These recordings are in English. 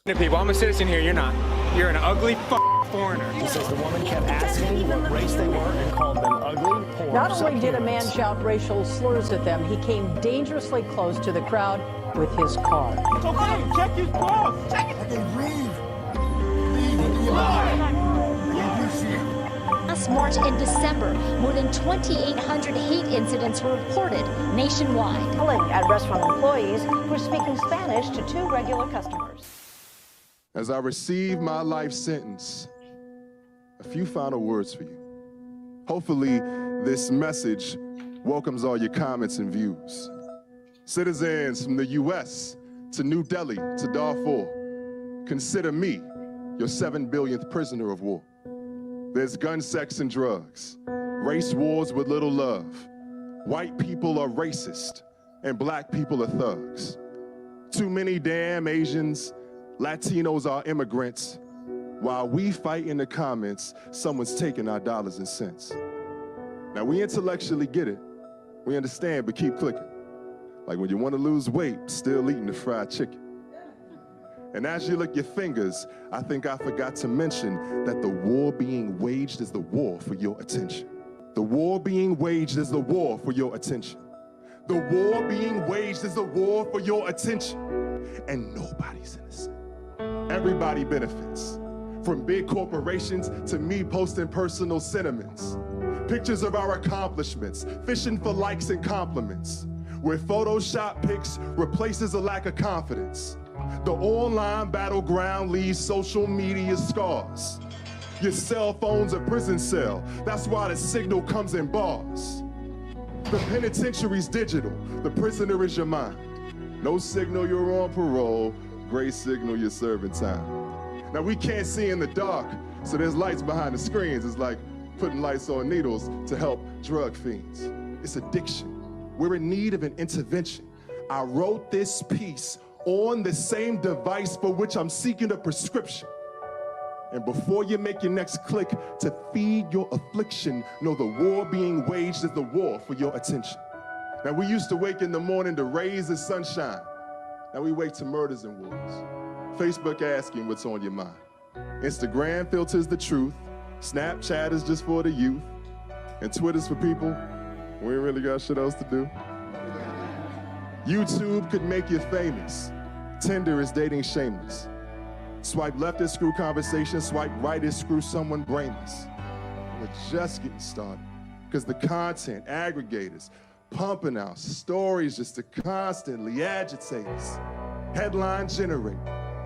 People, I'm a citizen here. You're not. You're an ugly foreigner. He says the woman kept asking what race they were and called them ugly, poor. Not only did a man shout racial slurs at them, he came dangerously close to the crowd with his car. It's okay. Check his balls. Check it. Okay, leave. Last March and December, more than 2,800 hate incidents were reported nationwide. Yelling at restaurant employees for speaking Spanish to two regular customers. As I receive my life sentence, a few final words for you. Hopefully, this message welcomes all your comments and views. Citizens from the U.S. to New Delhi to Darfur, consider me your 7 billionth prisoner of war. There's gun, sex, and drugs, race wars with little love. White people are racist, and black people are thugs. Too many damn Asians, Latinos are immigrants. While we fight in the comments, someone's taking our dollars and cents. Now, we intellectually get it. We understand, but keep clicking. Like when you want to lose weight, still eating the fried chicken. And as you lick your fingers, I think I forgot to mention that the war being waged is the war for your attention. The war being waged is the war for your attention. The war being waged is the war for your attention. And nobody's innocent. Everybody benefits. From big corporations to me posting personal sentiments. Pictures of our accomplishments, fishing for likes and compliments. Where Photoshop pics replaces a lack of confidence. The online battleground leaves social media scars. Your cell phone's a prison cell. That's why the signal comes in bars. The penitentiary's digital. The prisoner is your mind. No signal you're on parole. Gray signal you're serving time. Now we can't see in the dark, so there's lights behind the screens. It's like putting lights on needles to help drug fiends. It's addiction. We're in need of an intervention. I wrote this piece on the same device for which I'm seeking a prescription. And before you make your next click to feed your affliction, know the war being waged is the war for your attention. Now, we used to wake in the morning to rays of sunshine. Now we wake to murders and wars. Facebook asking what's on your mind. Instagram filters the truth. Snapchat is just for the youth. And Twitter's for people we ain't really got shit else to do. YouTube could make you famous. Tinder is dating shameless. Swipe left is screw conversation, swipe right is screw someone brainless. We're just getting started because the content aggregators pumping out stories just to constantly agitate us. Headline generate,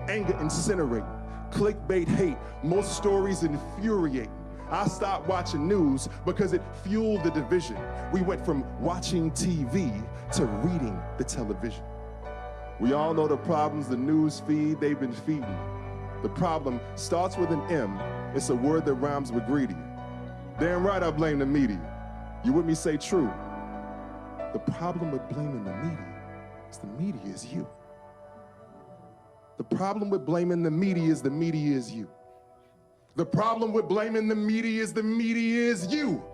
anger incinerate, clickbait hate, most stories infuriate. I stopped watching news because it fueled the division. We went from watching TV to reading the television. We all know the problems the news feed they've been feeding. The problem starts with an M. It's a word that rhymes with greedy. Damn right I blame the media. You with me? Say true. The problem with blaming the media is you. The problem with blaming the media is you. The problem with blaming the media is you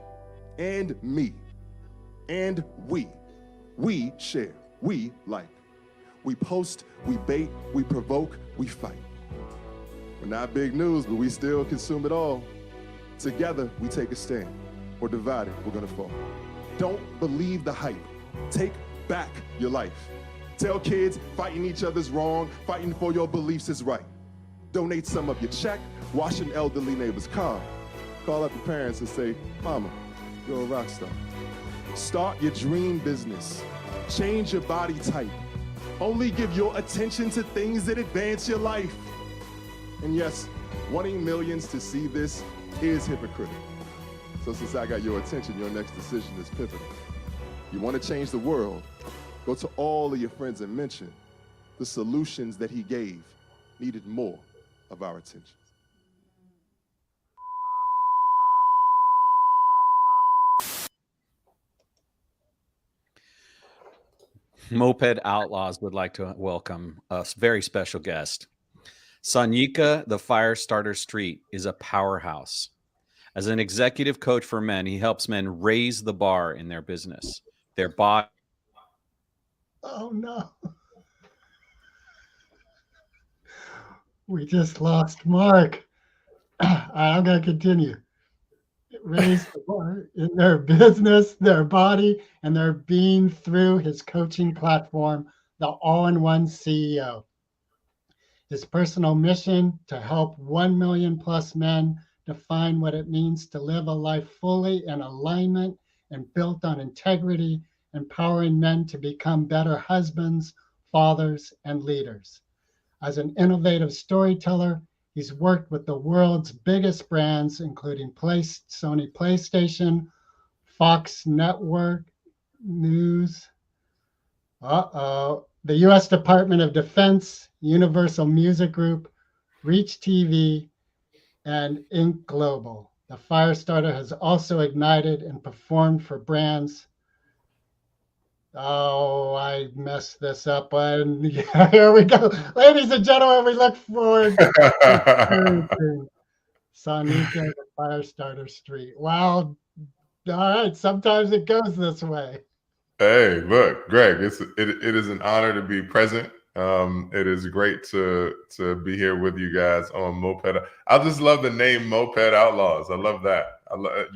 and me and we. We share, we like. We post, we bait, we provoke, we fight. We're not big news, but we still consume it all. Together, we take a stand. Or divided, we're gonna fall. Don't believe the hype. Take back your life. Tell kids fighting each other's wrong, fighting for your beliefs is right. Donate some of your check, wash an elderly neighbor's car. Call up your parents and say, Mama, you're a rock star. Start your dream business. Change your body type. Only give your attention to things that advance your life. And yes, wanting millions to see this is hypocritical. So since I got your attention, your next decision is pivotal. You want to change the world, go to all of your friends and mention the solutions that he gave needed more of our attention. Moped Outlaws would like to welcome a very special guest. Sanyika, the Firestarter Street, is a powerhouse. As an executive coach for men, he helps men raise the bar in their business, their body. Oh, no. We just lost Mark. I'm going to continue. Raised the bar in their business, their body, and their being through his coaching platform, the All-in-One CEO. His personal mission to help 1 million plus men define what it means to live a life fully in alignment and built on integrity, empowering men to become better husbands, fathers, and leaders. As an innovative storyteller, he's worked with the world's biggest brands, including Sony PlayStation, Fox Network News, the U.S. Department of Defense, Universal Music Group, Reach TV, and Inc. Global. The Firestarter has also ignited and performed for brands. Oh, I messed this up. And yeah, here we go. Ladies and gentlemen, we look forward to Sanyika, the Firestarter Street. Wow. All right. Sometimes it goes this way. Hey, look, Greg, it is an honor to be present. It is great to be here with you guys on Moped. I just love the name Moped Outlaws. I love that.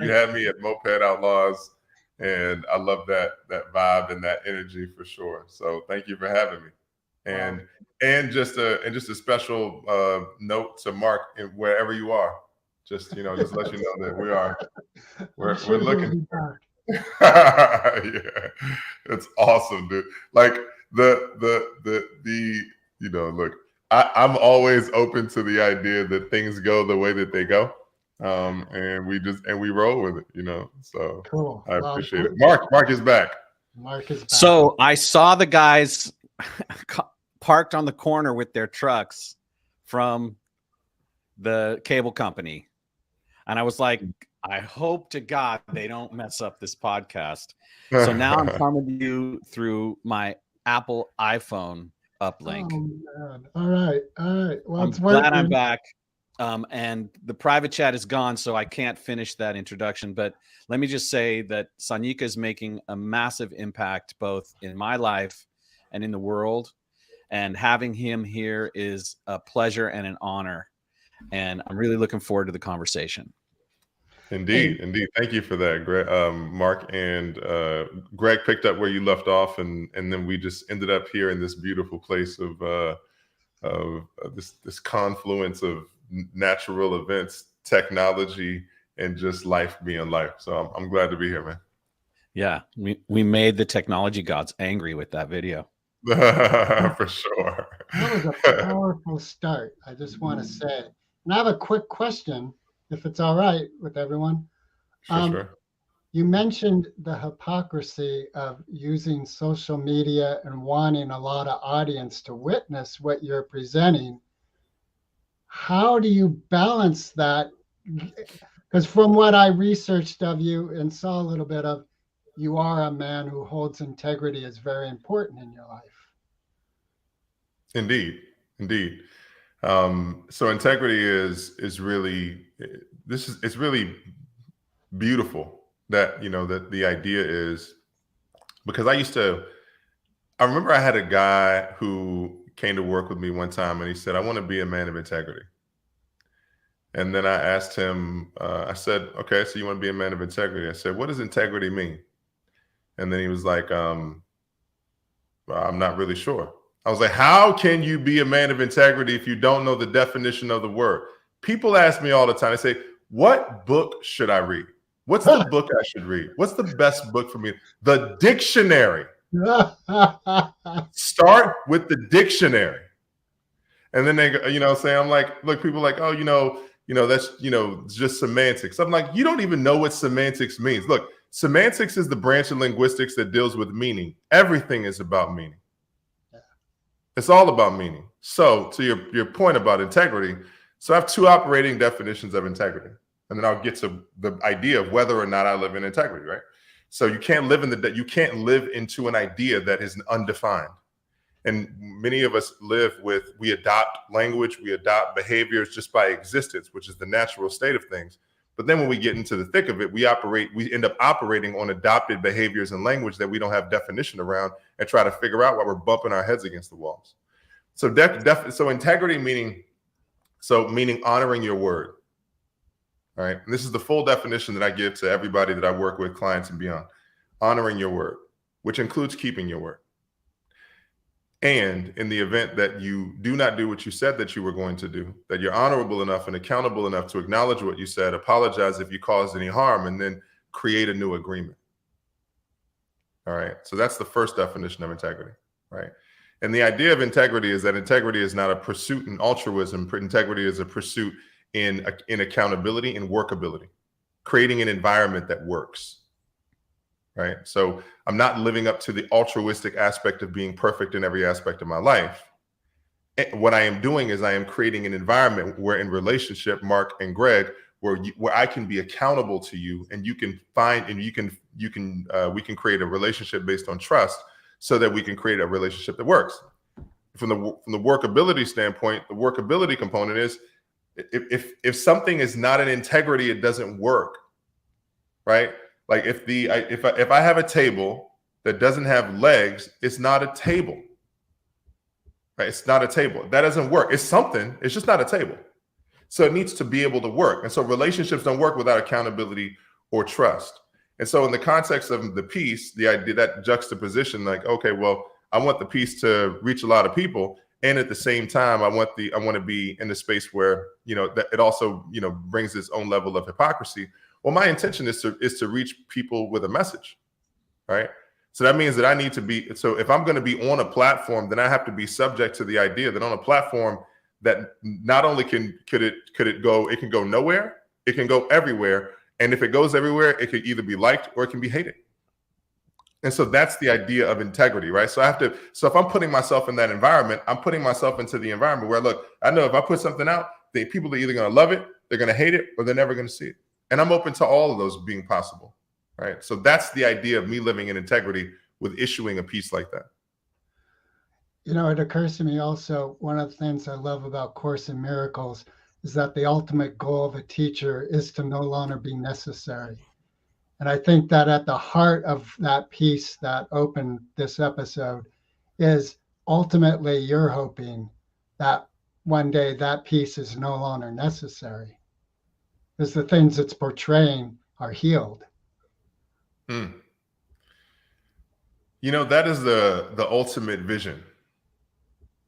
You had me at Moped Outlaws, and I love that vibe and that energy for sure. So thank you for having me. And just a special note to Marc, wherever you are. Just just let you know that we're looking. Yeah, it's awesome, dude. Like look, I'm always open to the idea that things go the way that they go, and we roll with it, So cool. I appreciate it. Marc is back. Marc is back. So I saw the guys parked on the corner with their trucks from the cable company, and I was like, I hope to God they don't mess up this podcast. So now I'm coming to you through my Apple iPhone uplink. Oh, man. All right. Well, I'm glad I'm back. And the private chat is gone, so I can't finish that introduction. But let me just say that Sanyika is making a massive impact both in my life and in the world. And having him here is a pleasure and an honor. And I'm really looking forward to the conversation. Indeed. Thank you for that, Greg, Marc. And Greg picked up where you left off, and then we just ended up here in this beautiful place of this confluence of natural events, technology, and just life being life. So I'm glad to be here, man. Yeah, we made the technology gods angry with that video. For sure. That was a powerful start, I just want to say. And I have a quick question, if it's all right with everyone. Sure. You mentioned the hypocrisy of using social media and wanting a lot of audience to witness what you're presenting. How do you balance that? Because from what I researched of you and saw a little bit of, you are a man who holds integrity as very important in your life. Indeed. So integrity is really, it's really beautiful that, that the idea is, because I remember I had a guy who came to work with me one time and he said, I want to be a man of integrity. And then I asked him, I said, okay, so you want to be a man of integrity? I said, what does integrity mean? And then he was like, well, I'm not really sure. I was like, how can you be a man of integrity if you don't know the definition of the word? People ask me all the time, they say, what book should I read? What's the book I should read? What's the best book for me? The dictionary. Start with the dictionary. And then they, say, I'm like, look, people are like, oh, that's, just semantics. I'm like, you don't even know what semantics means. Look, semantics is the branch of linguistics that deals with meaning. Everything is about meaning. It's all about meaning. So to your point about integrity, so I have two operating definitions of integrity. And then I'll get to the idea of whether or not I live in integrity, right? So you can't live into an idea that is undefined. And many of us we adopt language, we adopt behaviors just by existence, which is the natural state of things. But then when we get into the thick of it, we end up operating on adopted behaviors and language that we don't have definition around and try to figure out why we're bumping our heads against the walls. So so integrity meaning So meaning honoring your word. All right. And this is the full definition that I give to everybody that I work with, clients and beyond. Honoring your word, which includes keeping your word. And in the event that you do not do what you said that you were going to do, that you're honorable enough and accountable enough to acknowledge what you said, apologize if you caused any harm, and then create a new agreement. All right. So that's the first definition of integrity. Right. And the idea of integrity is that integrity is not a pursuit in altruism. Integrity is a pursuit in accountability and workability, creating an environment that works. Right. So I'm not living up to the altruistic aspect of being perfect in every aspect of my life. What I am doing is I am creating an environment where, in relationship, Mark and Greg, where I can be accountable to you, and you can find, and we can create a relationship based on trust, so that we can create a relationship that works. From the workability standpoint, the workability component is if something is not an integrity, it doesn't work, right? Like if I have a table that doesn't have legs, it's not a table, right? It's not a table. That doesn't work. It's something. It's just not a table. So it needs to be able to work. And so relationships don't work without accountability or trust. And so in the context of the piece, the idea, that juxtaposition, like, okay, well, I want the piece to reach a lot of people. And at the same time, I want to be in a space where, that it also, brings its own level of hypocrisy. Well, my intention is to reach people with a message, right? So that means that I need to be, so if I'm going to be on a platform, then I have to be subject to the idea that on a platform that not only can go nowhere, it can go everywhere. And if it goes everywhere, it could either be liked or it can be hated. And so that's the idea of integrity, right? So if I'm putting myself in that environment, I'm putting myself into the environment where, look, I know if I put something out, the people are either going to love it, they're going to hate it, or they're never going to see it. And I'm open to all of those being possible, right? So that's the idea of me living in integrity with issuing a piece like that. It occurs to me also, one of the things I love about Course in Miracles is that the ultimate goal of a teacher is to no longer be necessary. And I think that at the heart of that piece that opened this episode is ultimately you're hoping that one day that piece is no longer necessary, because the things it's portraying are healed. That is the ultimate vision.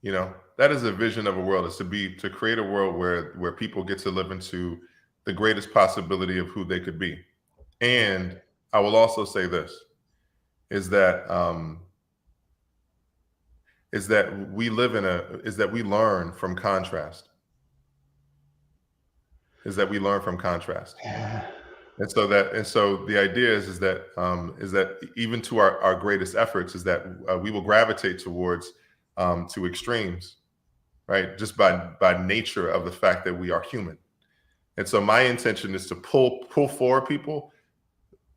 That is a vision of a world, is to create a world where people get to live into the greatest possibility of who they could be. And I will also say this, is that we learn from contrast. And so the idea is that even to our greatest efforts is that we will gravitate towards to extremes, right? Just by nature of the fact that we are human. And so my intention is to pull forward people.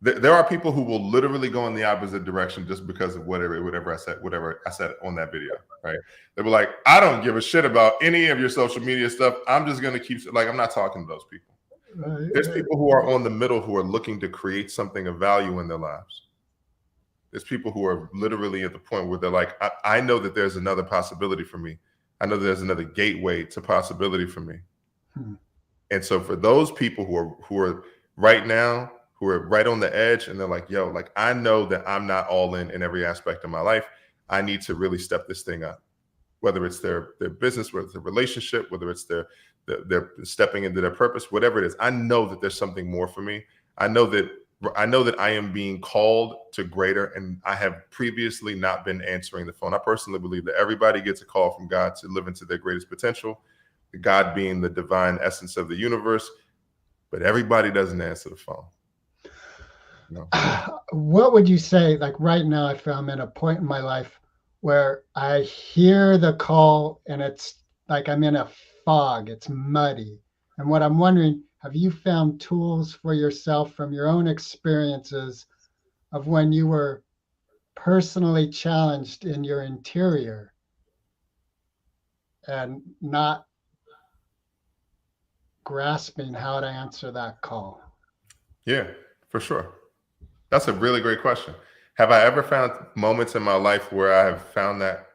There are people who will literally go in the opposite direction just because of whatever I said on that video, right? They were like, I don't give a shit about any of your social media stuff. I'm just going to keep, I'm not talking to those people. Right. There's people who are on the middle who are looking to create something of value in their lives. There's people who are literally at the point where they're like, I know that there's another possibility for me. I know there's another gateway to possibility for me. And so for those people who are right now, who are right on the edge, and they're like, yo, like, I know that I'm not all in every aspect of my life. I need to really step this thing up, whether it's their business, whether it's their relationship, whether it's their stepping into their purpose, whatever it is. I know that there's something more for me. I know that I am being called to greater, and I have previously not been answering the phone. I personally believe that everybody gets a call from God to live into their greatest potential, God being the divine essence of the universe, but everybody doesn't answer the phone. No. What would you say, like right now, if I'm in a point in my life where I hear the call and it's like I'm in a fog, it's muddy. And what I'm wondering, have you found tools for yourself from your own experiences of when you were personally challenged in your interior and not grasping how to answer that call? Yeah, for sure. That's a really great question. Have I ever found moments in my life where I have found that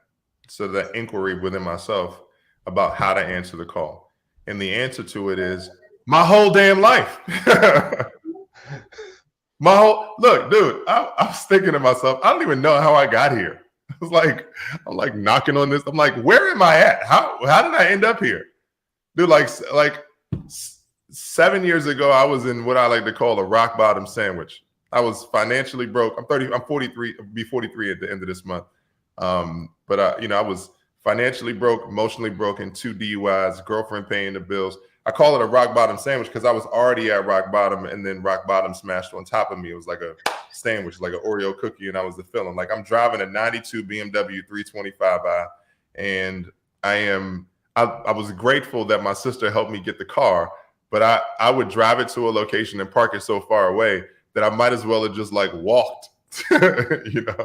inquiry within myself about how to answer the call? And the answer to it is my whole damn life. Look, dude, I was thinking to myself, I don't even know how I got here. I'm like knocking on this. I'm like, where am I at? How did I end up here? Dude, like 7 years ago, I was in what I like to call a rock bottom sandwich. I was financially broke. I'm 43, I'll be 43 at the end of this month. But I was financially broke, emotionally broken, 2 DUIs, girlfriend paying the bills. I call it a rock bottom sandwich because I was already at rock bottom, and then rock bottom smashed on top of me. It was like a sandwich, like an Oreo cookie, and I was the filling. Like I'm driving a 92 BMW 325i, and I was grateful that my sister helped me get the car, but I would drive it to a location and park it so far away that I might as well have just like walked. I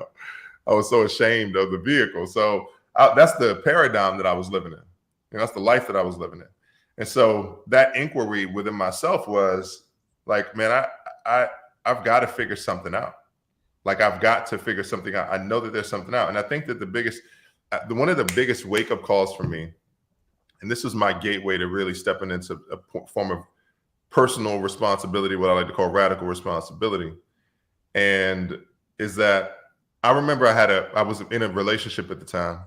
was so ashamed of the vehicle. So that's the paradigm that I was living in. And that's the life that I was living in. And so that inquiry within myself was like, man, I've got to figure something out. Like I've got to figure something out. I know that there's something out. And I think that one of the biggest wake up calls for me, and this was my gateway to really stepping into a form of personal responsibility, what I like to call radical responsibility. And is that I remember I was in a relationship at the time,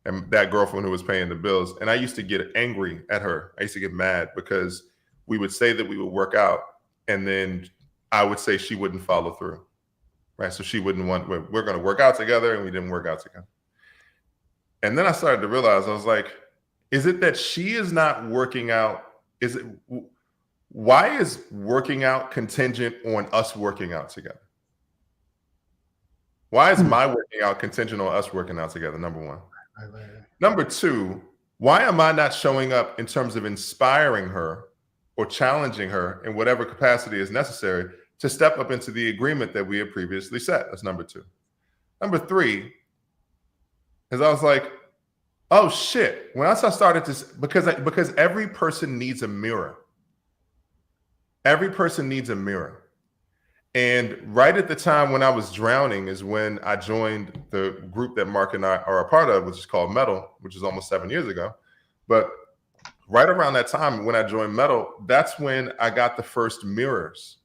and that girlfriend who was paying the bills. And I used to get angry at her. I used to get mad because we would say that we would work out, and then I would say she wouldn't follow through, right? So she wouldn't we're going to work out together, and we didn't work out together. And then I started to realize, I was like, is it that she is not working out? Why is working out contingent on us working out together? Why is my working out contingent on us working out together? Number one. Right. Number two, why am I not showing up in terms of inspiring her or challenging her in whatever capacity is necessary to step up into the agreement that we had previously set? That's number two. Number three is I was like, oh shit. When I started to, because every person needs a mirror. Every person needs a mirror. And right at the time when I was drowning is when I joined the group that Marc and I are a part of, which is called Metal, which is almost 7 years ago. But right around that time when I joined Metal, that's when I got the first mirrors.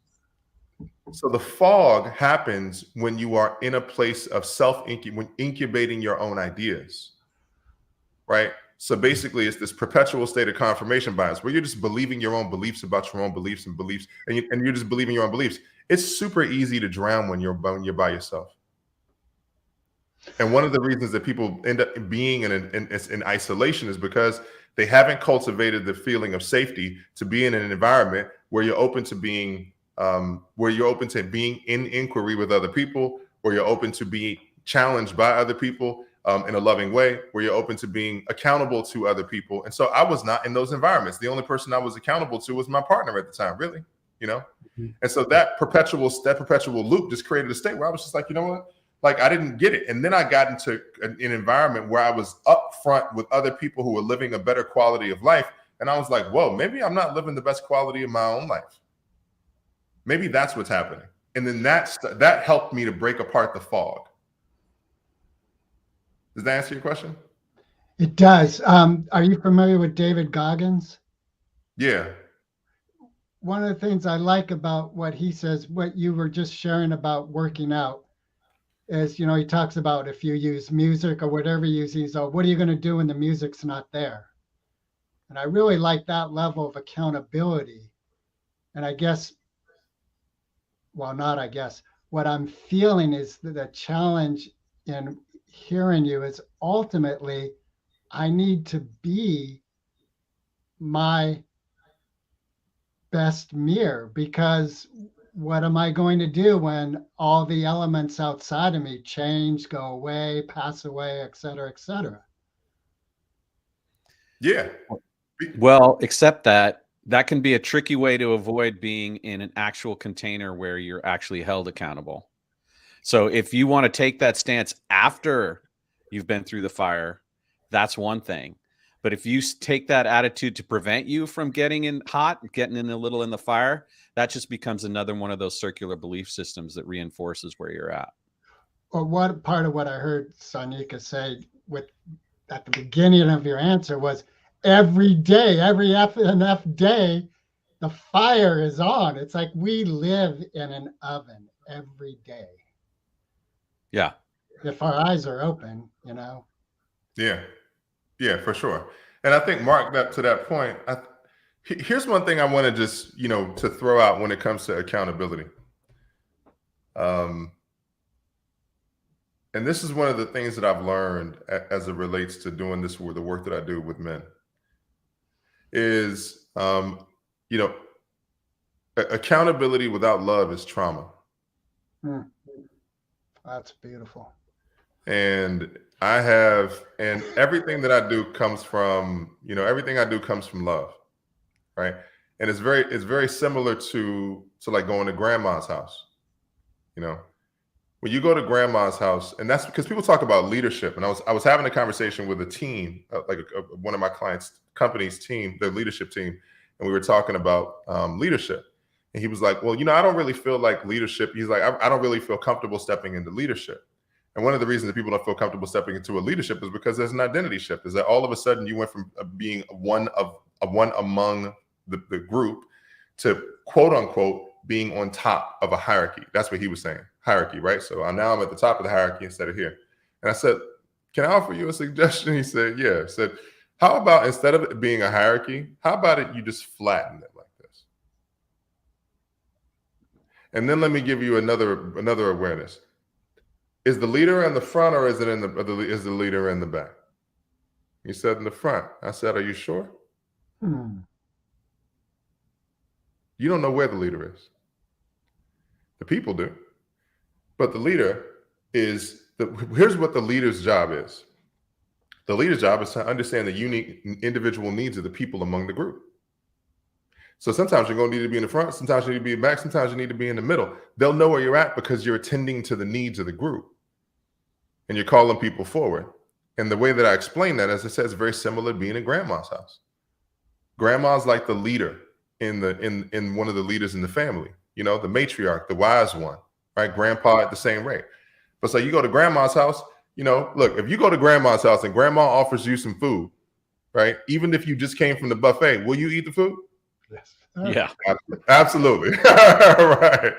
So the fog happens when you are in a place of incubating your own ideas, right? So basically it's this perpetual state of confirmation bias where you're just believing your own beliefs about your own beliefs, and you're just believing your own beliefs. It's super easy to drown when you're by yourself. And one of the reasons that people end up being in isolation is because they haven't cultivated the feeling of safety to be in an environment where you're open to being in inquiry with other people, where you're open to being challenged by other people in a loving way, where you're open to being accountable to other people. And so I was not in those environments. The only person I was accountable to was my partner at the time, really. And so that perpetual loop just created a state where I was just like, you know what? Like I didn't get it. And then I got into an environment where I was up front with other people who were living a better quality of life. And I was like, whoa, maybe I'm not living the best quality of my own life. Maybe that's what's happening. And then that helped me to break apart the fog. Does that answer your question? It does. Are you familiar with David Goggins? Yeah. One of the things I like about what he says, what you were just sharing about working out, is, he talks about if you use music or whatever you use, he's like, what are you going to do when the music's not there? And I really like that level of accountability. And what I'm feeling is that the challenge in hearing you is ultimately I need to be my best mirror, because what am I going to do when all the elements outside of me change, go away, pass away, et cetera, et cetera? Yeah. Well, except that can be a tricky way to avoid being in an actual container where you're actually held accountable. So if you want to take that stance after you've been through the fire, that's one thing. But if you take that attitude to prevent you from getting in a little in the fire, that just becomes another one of those circular belief systems that reinforces where you're at. Well, what part of what I heard Sanyika say at the beginning of your answer was, every day, every F and F day, the fire is on. It's like we live in an oven every day. Yeah. If our eyes are open, you know. Yeah, for sure. And I think, Mark, that to that point, here's one thing I want to just, to throw out when it comes to accountability. And this is one of the things that I've learned as it relates to doing this with the work that I do with men is, accountability without love is trauma. That's beautiful. And everything that I do comes from, everything I do comes from love. Right. And it's very similar to like going to grandma's house. When you go to grandma's house, and that's because people talk about leadership. And I was having a conversation with a team, one of my clients' company's team, their leadership team, and we were talking about leadership. And he was like, well, I don't really feel like leadership. He's like, I don't really feel comfortable stepping into leadership. And one of the reasons that people don't feel comfortable stepping into a leadership is because there's an identity shift. Is that all of a sudden you went from being one among the group to quote unquote being on top of a hierarchy. That's what he was saying, hierarchy, right? So now I'm at the top of the hierarchy instead of here. And I said, can I offer you a suggestion? He said, yeah. I said, how about instead of it being a hierarchy, how about you just flatten it like this? And then let me give you another awareness. Is the leader in the front or is is the leader in the back? He said in the front. I said, are you sure? You don't know where the leader is. The people do. But the leader here's what the leader's job is. The leader's job is to understand the unique individual needs of the people among the group. So sometimes you're going to need to be in the front, sometimes you need to be in the back, sometimes you need to be in the middle. They'll know where you're at because you're attending to the needs of the group and you're calling people forward. And the way that I explain that, as I said, is very similar to being in grandma's house. Grandma's like the leader in one of the leaders in the family, the matriarch, the wise one, right? Grandpa at the same rate. But so you go to grandma's house, look, if you go to grandma's house and grandma offers you some food, right? Even if you just came from the buffet, will you eat the food? Yes. Yeah. Absolutely. Right.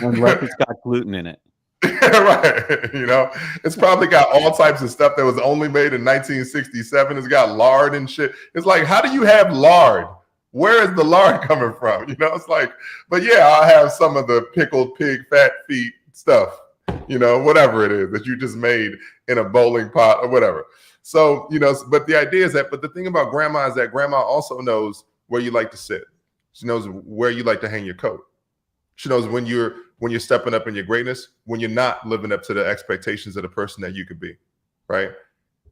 Unless it's got gluten in it. Right. It's probably got all types of stuff that was only made in 1967. It's got lard and shit. It's like, how do you have lard? Where is the lard coming from? It's like, but yeah, I'll have some of the pickled pig fat feet stuff, whatever it is that you just made in a bowling pot or whatever. So, but the idea is but the thing about grandma is that grandma also knows where you like to sit. She knows where you like to hang your coat. She knows when you're stepping up in your greatness, when you're not living up to the expectations of the person that you could be, right?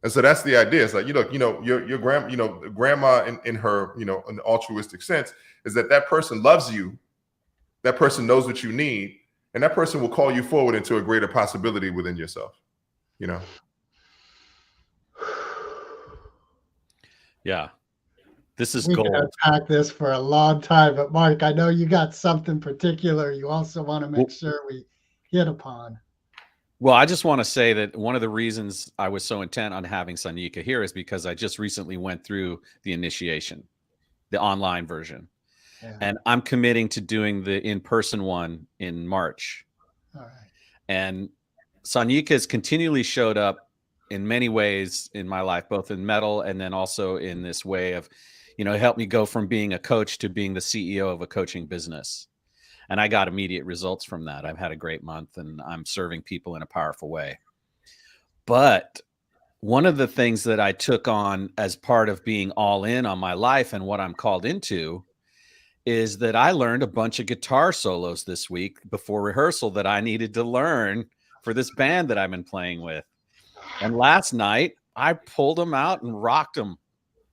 And so that's the idea. It's like, your grandma in her, an altruistic sense is that person loves you, that person knows what you need, and that person will call you forward into a greater possibility within yourself, Yeah. This is we gold. can unpack this for a long time, but Mark, I know you got something particular you also want to make sure we hit upon. Well, I just want to say that one of the reasons I was so intent on having Sanyika here is because I just recently went through the initiation, the online version. Yeah. And I'm committing to doing the in-person one in March. All right. And Sanyika has continually showed up in many ways in my life, both in metal and then also in this way of, helped me go from being a coach to being the CEO of a coaching business. And I got immediate results from that. I've had a great month and I'm serving people in a powerful way. But one of the things that I took on as part of being all in on my life and what I'm called into is that I learned a bunch of guitar solos this week before rehearsal that I needed to learn for this band that I've been playing with. And last night I pulled them out and rocked them.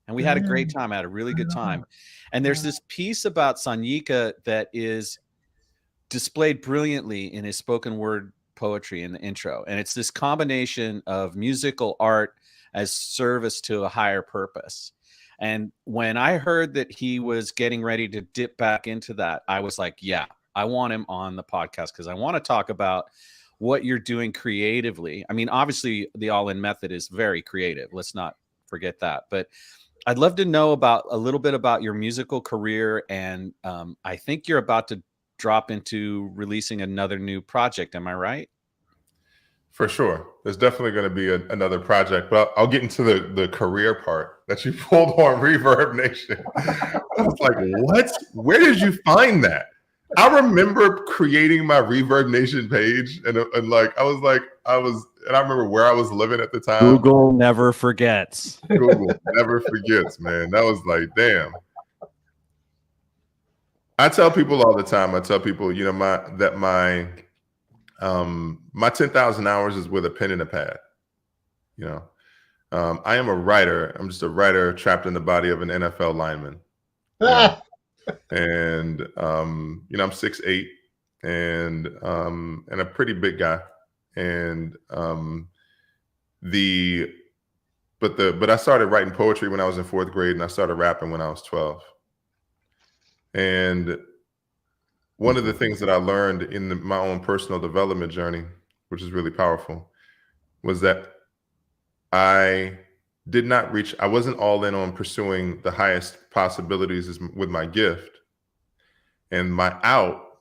And we had a great time. I had a really good time. And there's this piece about Sanyika that is displayed brilliantly in his spoken word poetry in the intro. And it's this combination of musical art as service to a higher purpose. And when I heard that he was getting ready to dip back into that, I was like, yeah, I want him on the podcast because I want to talk about what you're doing creatively. I mean, obviously the all-in method is very creative. Let's not forget that. But I'd love to know about a little bit about your musical career. And I think you're about to drop into releasing another new project. Am I right? For sure. There's definitely going to be another project, but I'll get into the career part that you pulled on Reverb Nation. I was like, what? Where did you find that? I remember creating my Reverb Nation page and like, I remember where I was living at the time. Google never forgets. Google never forgets, man. That was like, damn. I tell people all the time, you know, my 10,000 hours is with a pen and a pad. You know, I am a writer. I'm just a writer trapped in the body of an NFL lineman. And you know, I'm 6'8" and a pretty big guy. And but I started writing poetry when I was in 4th grade, and I started rapping when I was 12. And one of the things that I learned in my own personal development journey, which is really powerful, was that I wasn't all in on pursuing the highest possibilities with my gift. And my out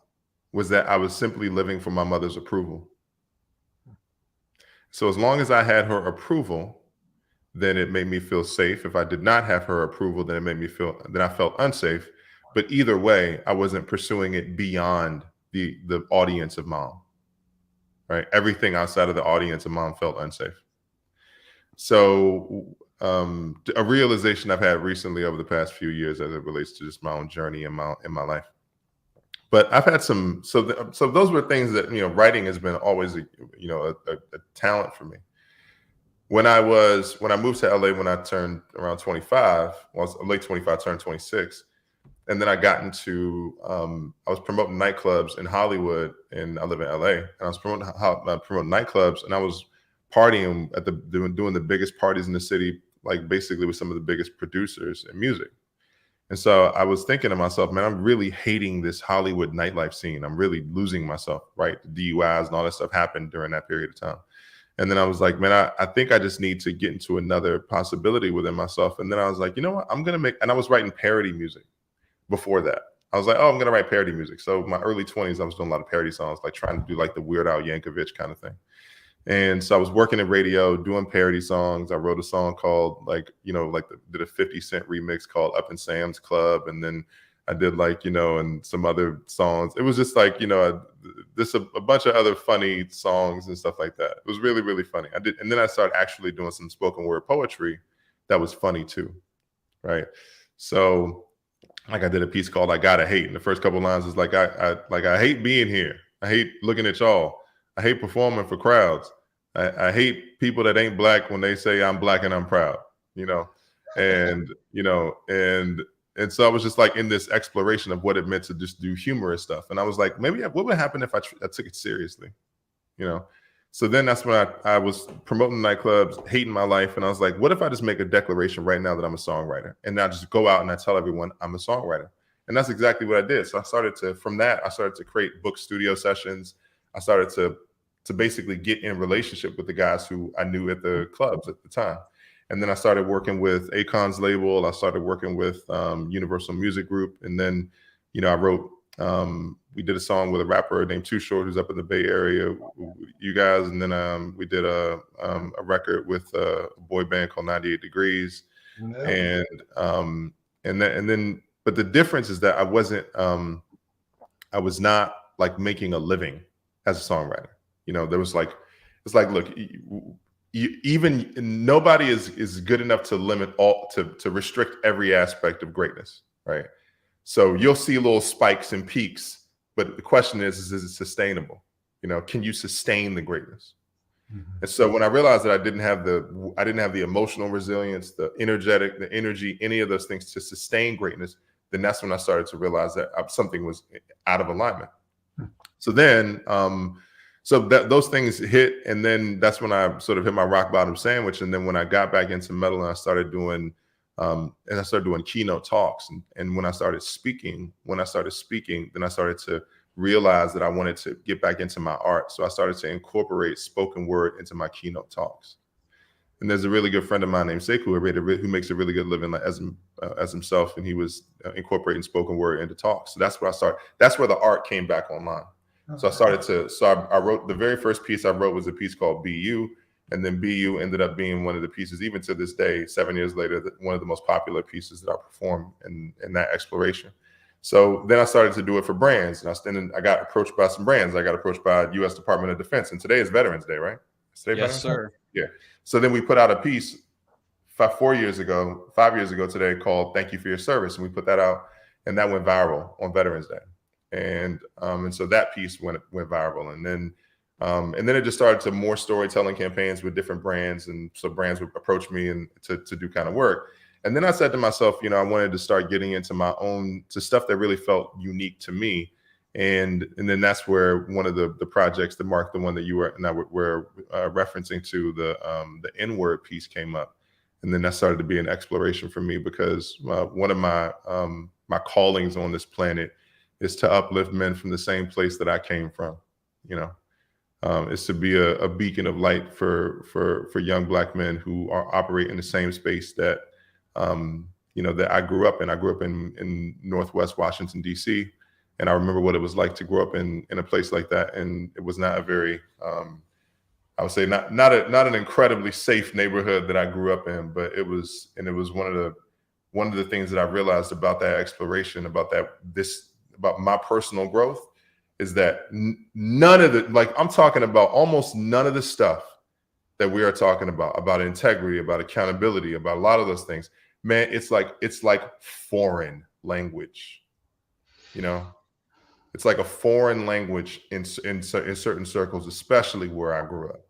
was that I was simply living for my mother's approval. So as long as I had her approval, then it made me feel safe. If I did not have her approval, then I felt unsafe. But either way, I wasn't pursuing it beyond the audience of mom, right? Everything outside of the audience of mom felt unsafe. So a realization I've had recently over the past few years as it relates to just my own journey in my life. But I've had so those were things that, you know, writing has been always a talent for me. When I moved to LA when I turned around 25, late 25, turned 26. And then I got into, I was promoting nightclubs in Hollywood, and I live in LA. And I was promoting nightclubs, and I was partying doing the biggest parties in the city, like basically with some of the biggest producers in music. And so I was thinking to myself, man, I'm really hating this Hollywood nightlife scene. I'm really losing myself, right? The DUIs and all that stuff happened during that period of time. And then I was like, man, I think I just need to get into another possibility within myself. And then I was like, you know what? And I was writing parody music before that. I was like, oh, I'm going to write parody music. So my early 20s, I was doing a lot of parody songs, like trying to do like the Weird Al Yankovic kind of thing. And so I was working in radio, doing parody songs. I wrote a song called did a 50 Cent remix called Up in Sam's Club. And then I did and some other songs. It was just like, a bunch of other funny songs and stuff like that. It was really, really funny. And then I started actually doing some spoken word poetry that was funny too. Right. So I did a piece called I Gotta Hate. And the first couple of lines is like, I hate being here. I hate looking at y'all. I hate performing for crowds. I hate people that ain't black when they say I'm black and I'm proud, and so I was just like in this exploration of what it meant to just do humorous stuff. And I was like, maybe what would happen if I took it seriously, So then that's when I was promoting nightclubs, hating my life. And I was like, what if I just make a declaration right now that I'm a songwriter? And I just go out and I tell everyone I'm a songwriter. And that's exactly what I did. So I started to create book studio sessions. I started to basically get in relationship with the guys who I knew at the clubs at the time. And then I started working with Akon's label. I started working with Universal Music Group. And then, I wrote, we did a song with a rapper named Too Short, who's up in the Bay Area, you guys. And then we did a record with a boy band called 98 Degrees. Yeah. But the difference is that I was not like making a living as a songwriter. There was look, even nobody is good enough to limit to restrict every aspect of greatness, right? So you'll see little spikes and peaks, but the question is it sustainable? Can you sustain the greatness? Mm-hmm. And so when I realized that I didn't have the emotional resilience, the energy, any of those things to sustain greatness, then that's when I started to realize that something was out of alignment. So then, those things hit, and then that's when I sort of hit my rock bottom sandwich. And then when I got back into metal, and I started doing keynote talks, and when I started speaking, then I started to realize that I wanted to get back into my art. So I started to incorporate spoken word into my keynote talks. And there's a really good friend of mine named Sekou who makes a really good living like, as himself, and he was incorporating spoken word into talk. So that's where I started. That's where the art came back online. So I wrote the very first piece I wrote was a piece called BU, and then BU ended up being one of the pieces, even to this day, 7 years later, one of the most popular pieces that I perform in that exploration. So then I started to do it for brands, and I got approached by some brands. I got approached by U.S. Department of Defense, and today is Veterans Day, right? Yes, sir. Yeah. So then we put out a piece 5 years ago today called "Thank You for Your Service," and we put that out, and that went viral on Veterans Day, and so that piece went viral, and then it just started to more storytelling campaigns with different brands, and so brands would approach me and to do kind of work, and then I said to myself, I wanted to start getting into my own stuff that really felt unique to me. And then that's where one of the projects, the Marc, the one that you were referencing to, the N-word piece came up, and then that started to be an exploration for me because one of my callings on this planet is to uplift men from the same place that I came from. Is to be a beacon of light for young Black men who operate in the same space that that I grew up in. I grew up in Northwest Washington, D.C. And I remember what it was like to grow up in a place like that, and it was not a very, I would say, not an incredibly safe neighborhood that I grew up in. But it was one of the things that I realized about that exploration, about my personal growth, is that none of I'm talking about almost none of the stuff that we are talking about integrity, about accountability, about a lot of those things. Man, it's like foreign language, It's like a foreign language in certain circles, especially where I grew up.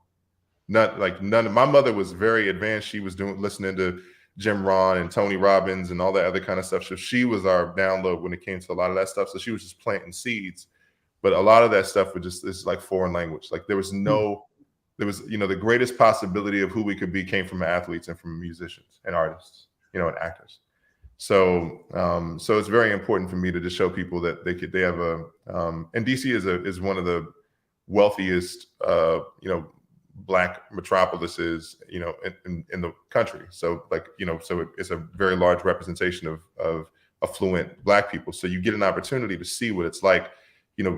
My mother was very advanced. She was listening to Jim Rohn and Tony Robbins and all that other kind of stuff. So she was our download when it came to a lot of that stuff. So she was just planting seeds. But a lot of that stuff it's like foreign language. Like there was the greatest possibility of who we could be came from athletes and from musicians and artists, and actors. So it's very important for me to just show people that they have and DC is one of the wealthiest Black metropolises in the country. So it's a very large representation of affluent Black people. So you get an opportunity to see what it's like,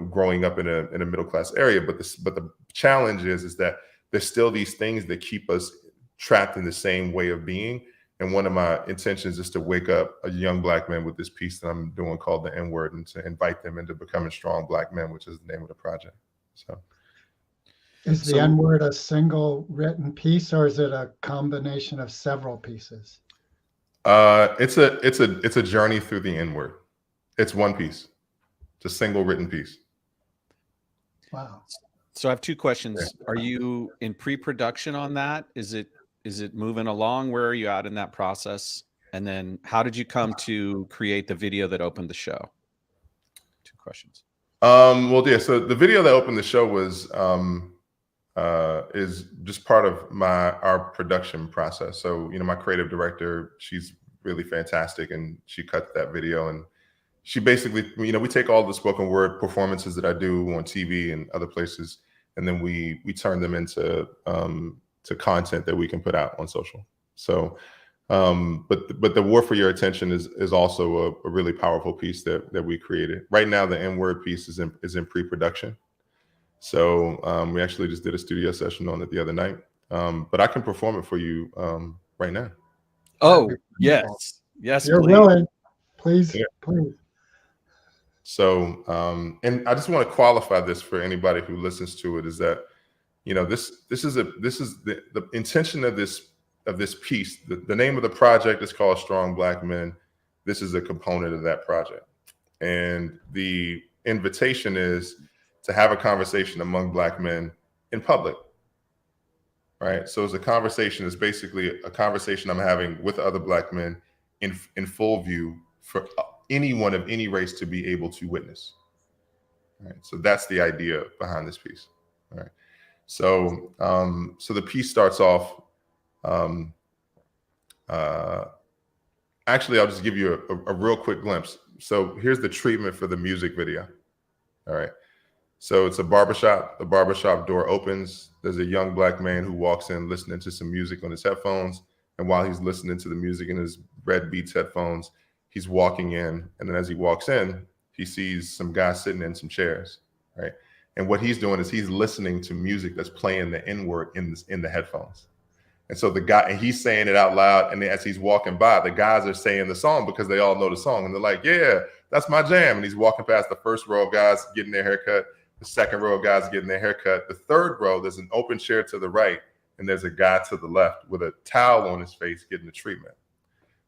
growing up in a middle class area. But the challenge is that there's still these things that keep us trapped in the same way of being. And one of my intentions is to wake up a young Black man with this piece that I'm doing called the N-word, and to invite them into becoming strong Black men, which is the name of the project. So, is the N-word a single written piece, or is it a combination of several pieces? It's a journey through the N-word. It's one piece. It's a single written piece. Wow. So I have 2 questions. Are you in pre-production on that? Is it moving along? Where are you at in that process? And then how did you come to create the video that opened the show? 2 questions. So the video that opened the show was is just part of our production process. So, my creative director, she's really fantastic, and she cut that video, and she basically, we take all the spoken word performances that I do on TV and other places, and then we turn them into to content that we can put out on social. So, but the War for Your Attention is also a really powerful piece that we created. Right now, the N-word piece is in pre-production. So we actually just did a studio session on it the other night. But I can perform it for you right now. Oh, yes. Yes, you're please. willing. Please, Yeah. please. So, and I just want to qualify this for anybody who listens to it, is that, this is the intention of this piece. The name of the project is called Strong Black Men. This is a component of that project. And the invitation is to have a conversation among Black men in public, right? So it's a conversation. It's basically a conversation I'm having with other Black men in full view for anyone of any race to be able to witness. Right? So that's the idea behind this piece. All right. So so the piece starts off. Actually, I'll just give you a real quick glimpse. So here's the treatment for the music video. All right. So it's a barbershop. The barbershop door opens. There's a young black man who walks in listening to some music on his headphones. And while he's listening to the music in his red Beats headphones, he's walking in. And then as he walks in, he sees some guys sitting in some chairs, right? And what he's doing is he's listening to music that's playing the N-word in the headphones. And so the guy, and he's saying it out loud. And as he's walking by, the guys are saying the song because they all know the song. And they're like, yeah, that's my jam. And he's walking past the first row of guys getting their haircut, the second row of guys getting their haircut. The third row, there's an open chair to the right, and there's a guy to the left with a towel on his face getting the treatment.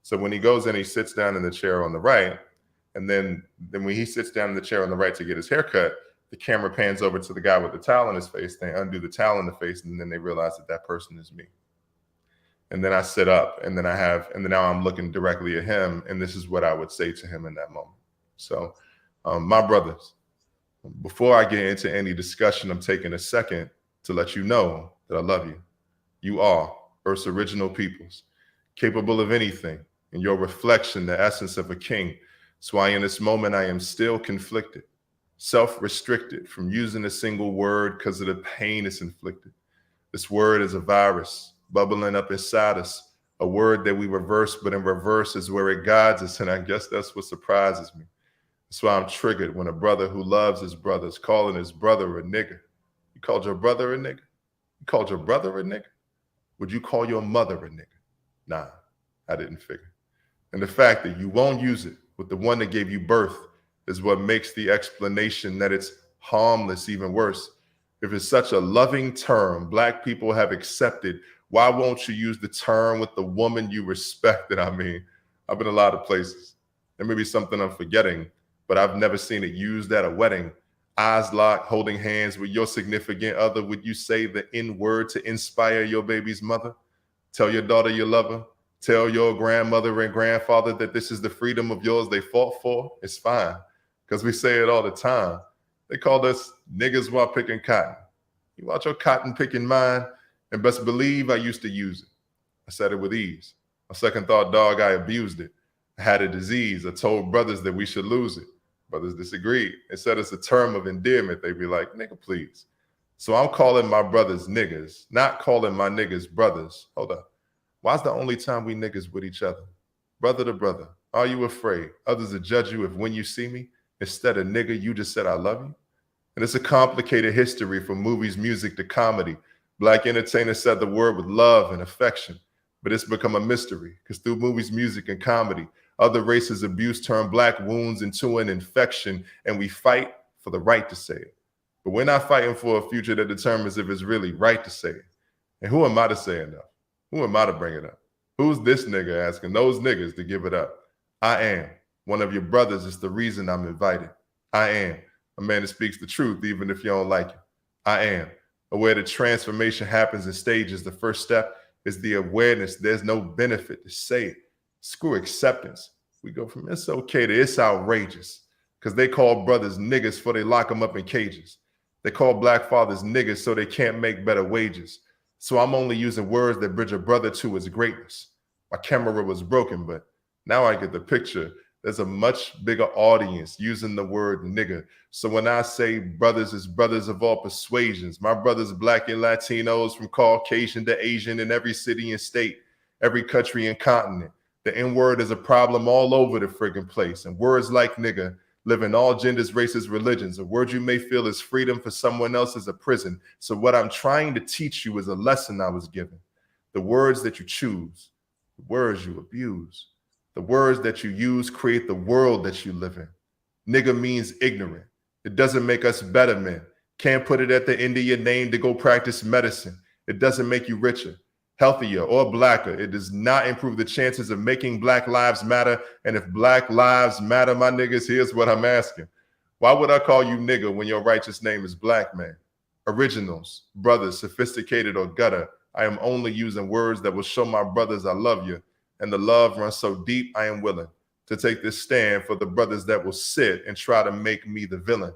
So when he goes in, he sits down in the chair on the right. And then when he sits down in the chair on the right to get his haircut, the camera pans over to the guy with the towel on his face. They undo the towel in the face, and then they realize that that person is me. And then I sit up, and then now I'm looking directly at him, and this is what I would say to him in that moment. So, my brothers, before I get into any discussion, I'm taking a second to let you know that I love you. You are Earth's original peoples, capable of anything, and your reflection, the essence of a king. So in this moment, I am still conflicted, self-restricted from using a single word because of the pain it's inflicted. This word is a virus bubbling up inside us, a word that we reverse, but in reverse is where it guides us, and I guess that's what surprises me. That's why I'm triggered when a brother who loves his brother is calling his brother a nigger. You called your brother a nigger? You called your brother a nigger? Would you call your mother a nigger? Nah, I didn't figure. And the fact that you won't use it with the one that gave you birth is what makes the explanation that it's harmless even worse. If it's such a loving term Black people have accepted, why won't you use the term with the woman you respected? I mean, I've been a lot of places. There may be something I'm forgetting, but I've never seen it used at a wedding. Eyes locked, holding hands with your significant other. Would you say the N-word to inspire your baby's mother? Tell your daughter you love her. Tell your grandmother and grandfather that this is the freedom of yours they fought for. It's fine, because we say it all the time. They called us niggas while picking cotton. You want your cotton picking mine? And best believe I used to use it. I said it with ease. On second thought, dog, I abused it. I had a disease. I told brothers that we should lose it. Brothers disagreed. They said it's a term of endearment. They'd be like, nigga, please. So I'm calling my brothers niggas, not calling my niggas brothers. Hold up. Why's the only time we niggas with each other? Brother to brother, are you afraid others will judge you if when you see me, instead of nigga, you just said I love you? And it's a complicated history from movies, music to comedy. Black entertainers said the word with love and affection, but it's become a mystery because through movies, music, and comedy, other races' abuse turn Black wounds into an infection, and we fight for the right to say it. But we're not fighting for a future that determines if it's really right to say it. And who am I to say enough? Who am I to bring it up? Who's this nigga asking those niggas to give it up? I am. One of your brothers is the reason I'm invited. I am. A man that speaks the truth even if you don't like it. I am. Aware that transformation happens in stages. The first step is the awareness there's no benefit to say it. Screw acceptance. We go from it's okay to it's outrageous because they call brothers niggas before they lock them up in cages. They call Black fathers niggas so they can't make better wages. So I'm only using words that bridge a brother to his greatness. My camera was broken, but now I get the picture. There's a much bigger audience using the word nigga. So when I say brothers, it's brothers of all persuasions. My brothers, Black and Latinos, from Caucasian to Asian, in every city and state, every country and continent. The N-word is a problem all over the friggin' place. And words like nigga live in all genders, races, religions. A word you may feel is freedom for someone else is a prison. So what I'm trying to teach you is a lesson I was given. The words that you choose, the words you abuse, the words that you use create the world that you live in. Nigga means ignorant. It doesn't make us better men. Can't put it at the end of your name to go practice medicine. It doesn't make you richer, healthier, or Blacker. It does not improve the chances of making Black lives matter. And if Black lives matter, my niggas, here's what I'm asking. Why would I call you nigga when your righteous name is Black man? Originals, brothers, sophisticated or gutter. I am only using words that will show my brothers I love you. And the love runs so deep, I am willing to take this stand for the brothers that will sit and try to make me the villain.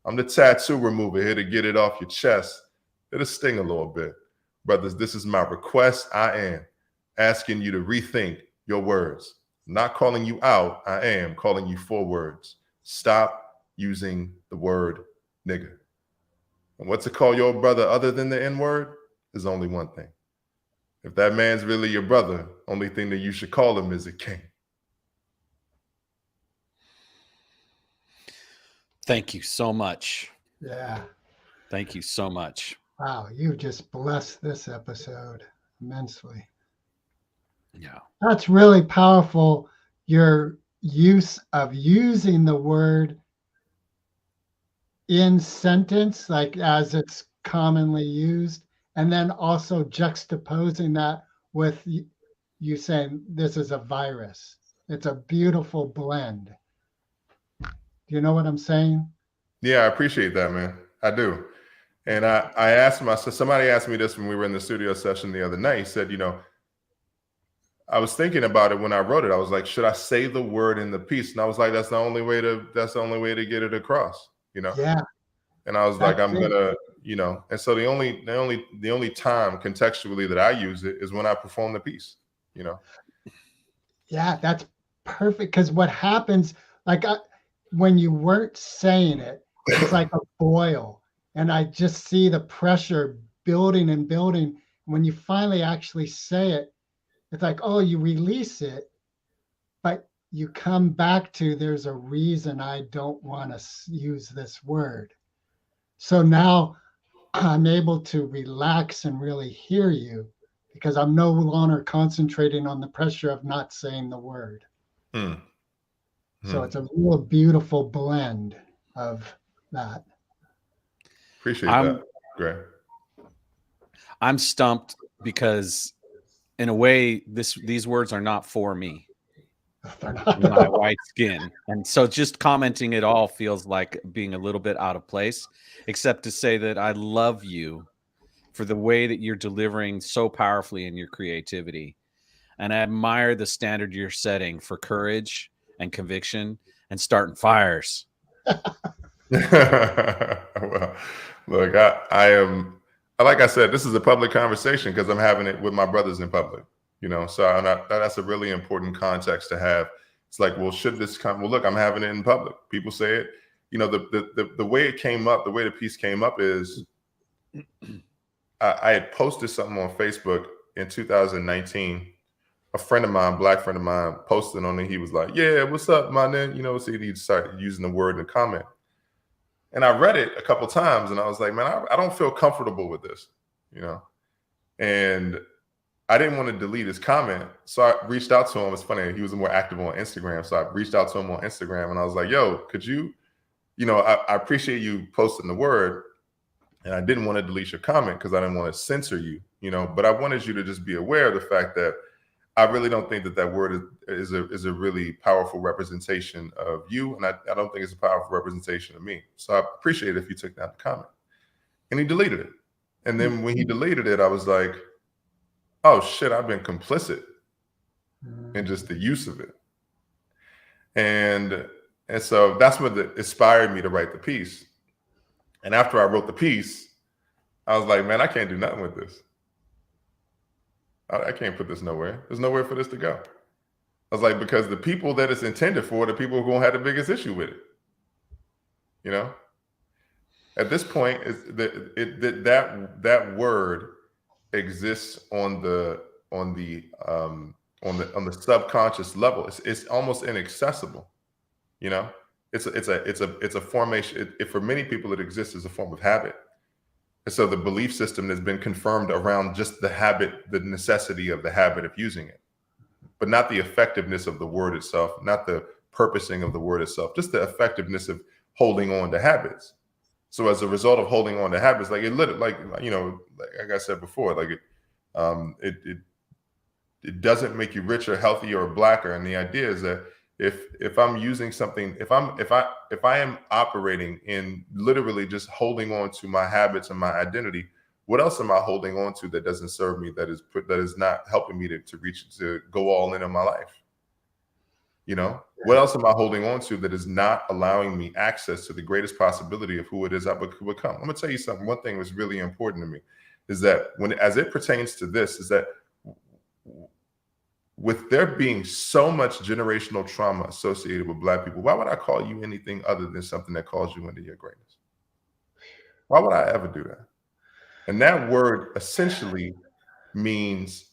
I'm the tattoo remover here to get it off your chest. It'll sting a little bit. Brothers, this is my request. I am asking you to rethink your words. I'm not calling you out. I am calling you for words. Stop using the word nigger. And what to call your brother other than the N-word is only one thing. If that man's really your brother, only thing that you should call him is a king. Thank you so much. Yeah. Thank you so much. Wow, you just blessed this episode immensely. Yeah. That's really powerful. Your use of using the word in sentence, like as it's commonly used, and then also juxtaposing that with you saying this is a virus. It's a beautiful blend. Do you know what I'm saying? Yeah, I appreciate that, man. I do. And I asked myself, somebody asked me this when we were in the studio session the other night. He said, you know, I was thinking about it when I wrote it. I was like, should I say the word in the piece? And I was like, that's the only way to get it across, you know? Yeah. And I was like, I'm gonna, you know, and so the only time contextually that I use it is when I perform the piece, you know? Yeah, that's perfect. Because what happens, like when you weren't saying it, it's like a boil. And I just see the pressure building and building. When you finally actually say it, it's like, oh, you release it, but you come back to there's a reason I don't want to use this word. So now I'm able to relax and really hear you because I'm no longer concentrating on the pressure of not saying the word. So it's a real beautiful blend of that. Appreciate that. Great. I'm stumped because in a way, these words are not for me. They're not my white skin. And so just commenting it all feels like being a little bit out of place, except to say that I love you for the way that you're delivering so powerfully in your creativity. And I admire the standard you're setting for courage and conviction and starting fires. Well, look, I am, like I said, this is a public conversation because I'm having it with my brothers in public, you know, so that's a really important context to have. It's like, well, should this come? Well, look, I'm having it in public. People say it, you know, the way it came up, the way the piece came up is I had posted something on Facebook in 2019. A friend of mine, black friend of mine, posted on it. He was like, yeah, what's up, my nigga? You know, so he started using the word in the comment. And I read it a couple of times and I was like, man, I don't feel comfortable with this, you know? And I didn't want to delete his comment. So I reached out to him. It's funny, he was more active on Instagram. So I reached out to him on Instagram and I was like, yo, could you, you know, I appreciate you posting the word. And I didn't want to delete your comment because I didn't want to censor you, you know, but I wanted you to just be aware of the fact that I really don't think that word is a really powerful representation of you. And I don't think it's a powerful representation of me. So I appreciate it if you took down the comment. And he deleted it. And then when he deleted it, I was like, oh shit, I've been complicit in just the use of it. And so that's what inspired me to write the piece. And after I wrote the piece, I was like, man, I can't do nothing with this. I can't put this nowhere. There's nowhere for this to go. I was like, because the people that it's intended for, the people who are going to have the biggest issue with it. You know, at this point, that word exists on the subconscious level. It's almost inaccessible. You know, it's a formation. For many people, it exists as a form of habit. And so the belief system has been confirmed around just the habit, the necessity of the habit of using it, but not the effectiveness of the word itself, not the purposing of the word itself, just the effectiveness of holding on to habits. So as a result of holding on to habits, like you know, like I said before, like it doesn't make you richer, healthier, or blacker. And the idea is that if I'm using something, if I am operating in literally just holding on to my habits and my identity, what else am I holding on to that doesn't serve me, that is not helping me to go all in my life? You know, what else am I holding on to that is not allowing me access to the greatest possibility of who it is I could become? I'm gonna tell you something. One thing that's really important to me is that as it pertains to this, is that with there being so much generational trauma associated with Black people, why would I call you anything other than something that calls you into your greatness? Why would I ever do that? And that word essentially means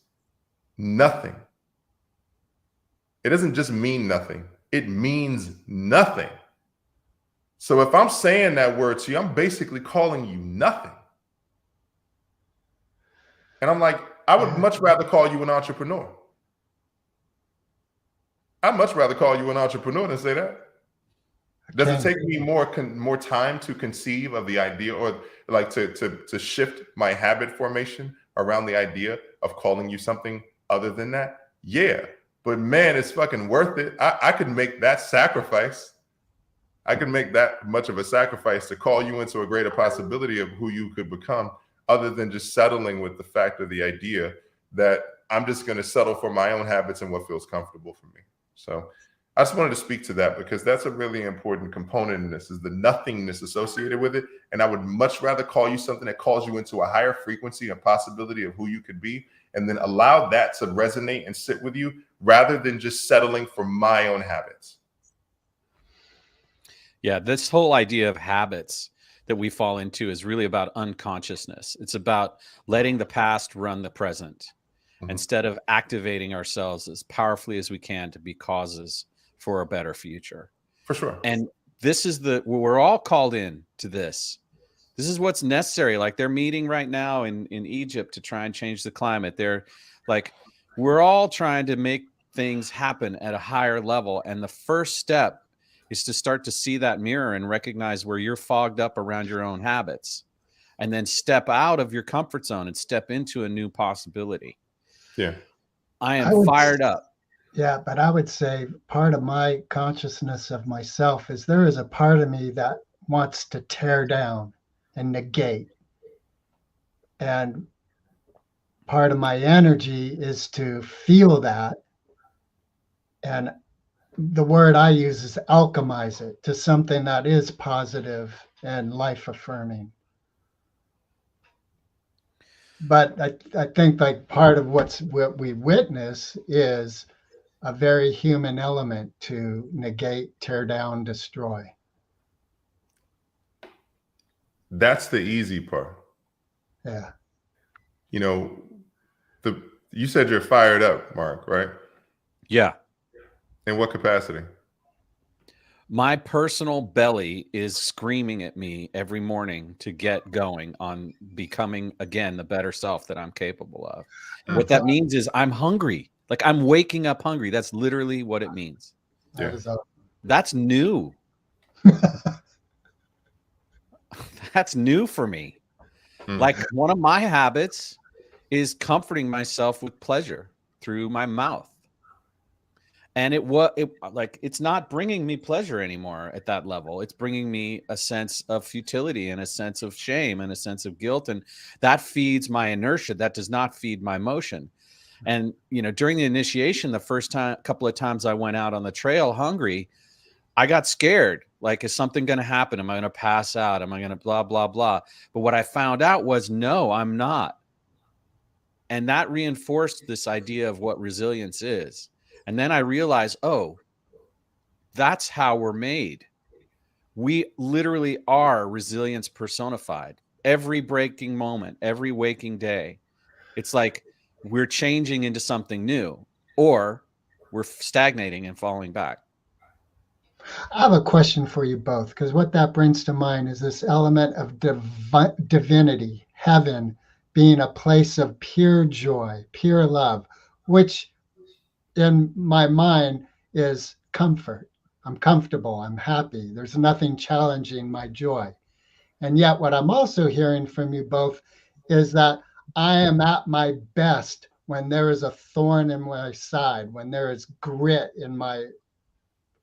nothing. It doesn't just mean nothing. It means nothing. So if I'm saying that word to you, I'm basically calling you nothing. And I'm like, I would much rather call you an entrepreneur. I'd much rather call you an entrepreneur than say that. Does it take me more time to conceive of the idea, or like to shift my habit formation around the idea of calling you something other than that? Yeah, but man, it's fucking worth it. I could make that sacrifice. I could make that much of a sacrifice to call you into a greater possibility of who you could become, other than just settling with the fact of the idea that I'm just going to settle for my own habits and what feels comfortable for me. So I just wanted to speak to that, because that's a really important component in this, is the nothingness associated with it. And I would much rather call you something that calls you into a higher frequency and possibility of who you could be, and then allow that to resonate and sit with you, rather than just settling for my own habits. Yeah, this whole idea of habits that we fall into is really about unconsciousness. It's about letting the past run the present, instead of activating ourselves as powerfully as we can to be causes for a better future. For sure. And this is we're all called in to this. This is what's necessary. Like, they're meeting right now in Egypt to try and change the climate. They're like, we're all trying to make things happen at a higher level. And the first step is to start to see that mirror and recognize where you're fogged up around your own habits, and then step out of your comfort zone and step into a new possibility. Yeah. I am fired up. Yeah, but I would say part of my consciousness of myself is there is a part of me that wants to tear down and negate. And part of my energy is to feel that. And the word I use is alchemize it to something that is positive and life affirming. But I think like part of what we witness is a very human element to negate, tear down, destroy. That's the easy part. Yeah. You know, you said you're fired up, Mark, right? Yeah. In what capacity? My personal belly is screaming at me every morning to get going on becoming, again, the better self that I'm capable of. And what that means is I'm hungry. Like, I'm waking up hungry. That's literally what it means. Yeah. That's new. That's new for me. Like, one of my habits is comforting myself with pleasure through my mouth. And it's not bringing me pleasure anymore at that level. It's bringing me a sense of futility and a sense of shame and a sense of guilt. And that feeds my inertia. That does not feed my motion. And, you know, during the initiation, the first couple of times I went out on the trail hungry, I got scared. Like, is something going to happen? Am I going to pass out? Am I going to blah, blah, blah? But what I found out was, no, I'm not. And that reinforced this idea of what resilience is. And then I realized, oh, that's how we're made. We literally are resilience personified. Every breaking moment, every waking day, it's like we're changing into something new, or we're stagnating and falling back. I have a question for you both, because what that brings to mind is this element of divinity, heaven being a place of pure joy, pure love, which in my mind is comfort. I'm comfortable. I'm happy. There's nothing challenging my joy. And yet what I'm also hearing from you both is that I am at my best when there is a thorn in my side, when there is grit in my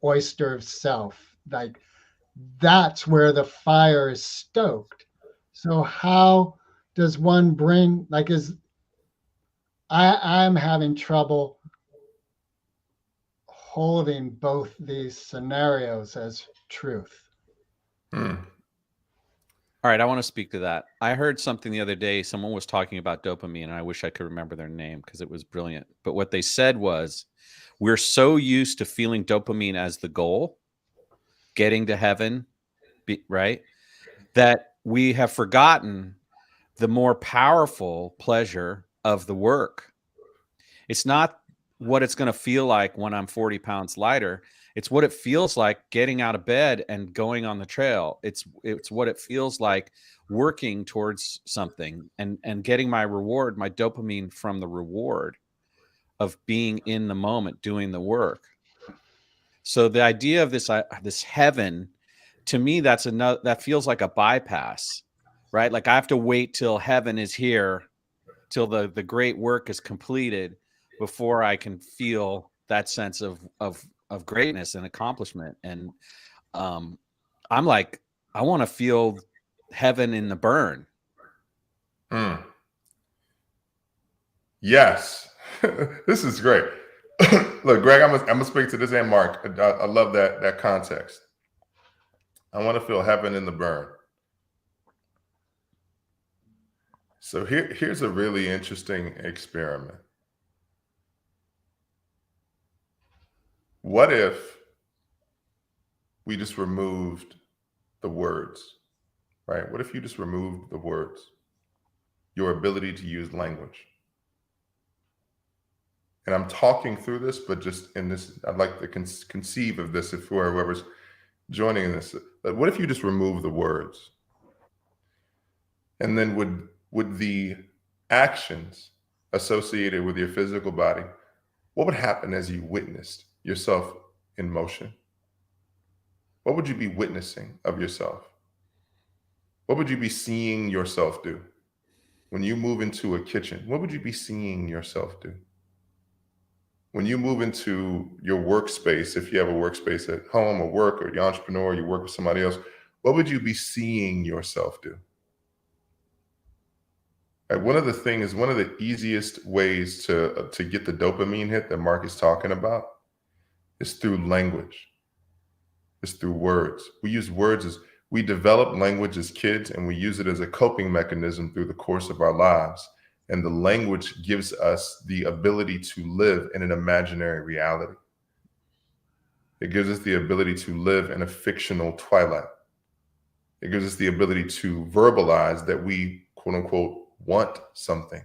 oyster of self. Like, that's where the fire is stoked. So how does one bring, like, I'm having trouble holding both these scenarios as truth. All right, I want to speak to that. I heard something the other day. Someone was talking about dopamine, and I wish I could remember their name because it was brilliant. But what they said was, we're so used to feeling dopamine as the goal, getting to heaven, right? That we have forgotten the more powerful pleasure of the work. It's not what it's going to feel like when I'm 40 pounds lighter. It's what it feels like getting out of bed and going on the trail. It's what it feels like working towards something and getting my reward, my dopamine from the reward of being in the moment, doing the work. So the idea of this heaven, to me, that feels like a bypass, right? Like I have to wait till heaven is here, till the great work is completed before I can feel that sense of greatness and accomplishment. And I'm like, I want to feel heaven in the burn. Yes. This is great. Look, Greg, I'm gonna speak to this, and Mark. I love that context. I want to feel heaven in the burn. So here's a really interesting experiment. What if we just removed the words, right? What if you just removed the words, your ability to use language? And I'm talking through this, but just in this, I'd like to conceive of this if whoever's joining this. But what if you just remove the words? And then would the actions associated with your physical body, what would happen as you witnessed yourself in motion? What would you be witnessing of yourself? What would you be seeing yourself do? When you move into a kitchen, what would you be seeing yourself do? When you move into your workspace, if you have a workspace at home or work, or you're an entrepreneur, you work with somebody else, what would you be seeing yourself do? One of the easiest ways to get the dopamine hit that Marc is talking about is through language. It's through words. We use words we develop language as kids, and we use it as a coping mechanism through the course of our lives. And the language gives us the ability to live in an imaginary reality. It gives us the ability to live in a fictional twilight. It gives us the ability to verbalize that we, quote unquote, want something.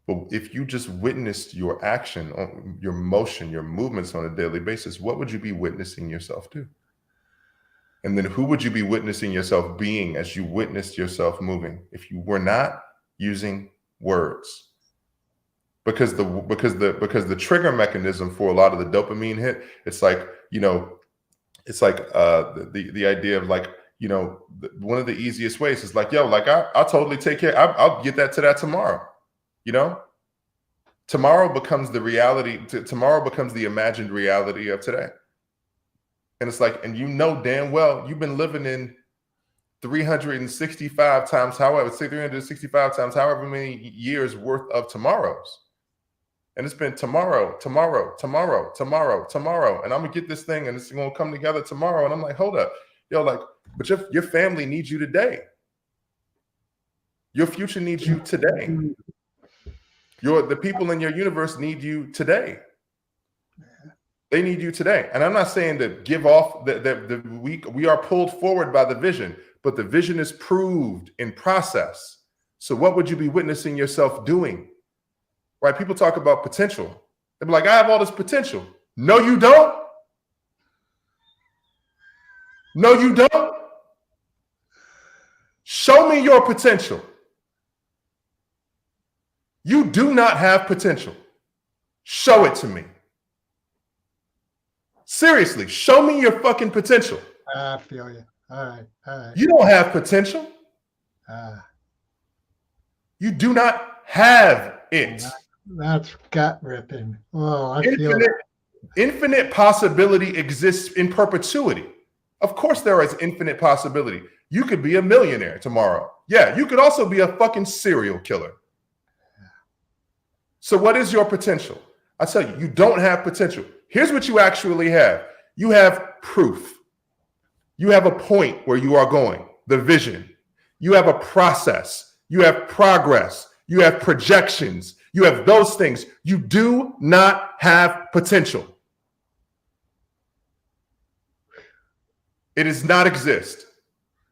But if you just witnessed your action, your motion, your movements on a daily basis, what would you be witnessing yourself do? And then who would you be witnessing yourself being as you witnessed yourself moving if you were not using words? Because the trigger mechanism for a lot of the dopamine hit, it's like, the idea of like, one of the easiest ways is like, yo, like I'll totally take care. I'll get that to that tomorrow. Tomorrow becomes the reality. Tomorrow becomes the imagined reality of today. And it's like, and damn well, you've been living in 365 times, however many years worth of tomorrows. And it's been tomorrow. And I'm gonna get this thing and it's gonna come together tomorrow. And I'm like, hold up, but your family needs you today. Your future needs you today. The people in your universe need you today. They need you today. And I'm not saying to give off we are pulled forward by the vision, but the vision is proved in process. So what would you be witnessing yourself doing? Right? People talk about potential. They're like, I have all this potential. No, you don't. No, you don't. Show me your potential. You do not have potential. Show it to me. Seriously, show me your fucking potential. I feel you. All right. You don't have potential. You do not have it. That's gut ripping. Oh, I feel it. Infinite possibility exists in perpetuity. Of course, there is infinite possibility. You could be a millionaire tomorrow. Yeah, you could also be a fucking serial killer. So what is your potential? I tell you, you don't have potential. Here's what you actually have. You have proof. You have a point where you are going, the vision. You have a process. You have progress. You have projections. You have those things. You do not have potential. It does not exist.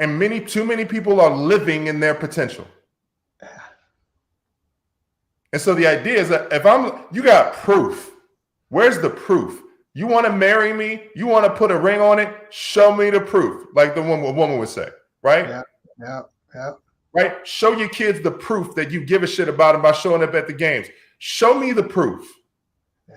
And too many people are living in their potential. And so the idea is that you got proof. Where's the proof? You want to marry me? You want to put a ring on it? Show me the proof, like the woman would say, right? Yeah. Right? Show your kids the proof that you give a shit about them by showing up at the games. Show me the proof. Yeah.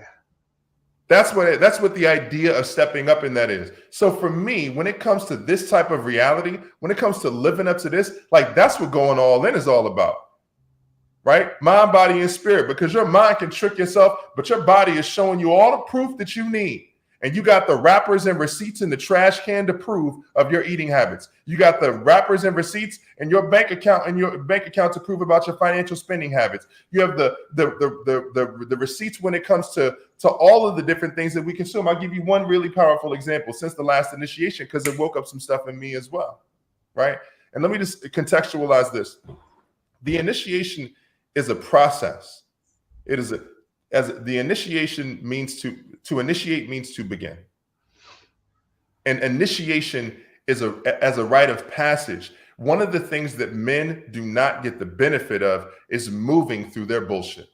That's what the idea of stepping up in that is. So for me, when it comes to this type of reality, when it comes to living up to this, like that's what going all in is all about. Right? Mind, body, and spirit, because your mind can trick yourself, but your body is showing you all the proof that you need. And you got the wrappers and receipts in the trash can to prove of your eating habits. You got the wrappers and receipts in your bank account to prove about your financial spending habits. You have the receipts when it comes to all of the different things that we consume. I'll give you one really powerful example since the last initiation, because it woke up some stuff in me as well. Right? And let me just contextualize this. The initiation is a process. It is the initiation means to initiate means to begin. And initiation is as a rite of passage. One of the things that men do not get the benefit of is moving through their bullshit.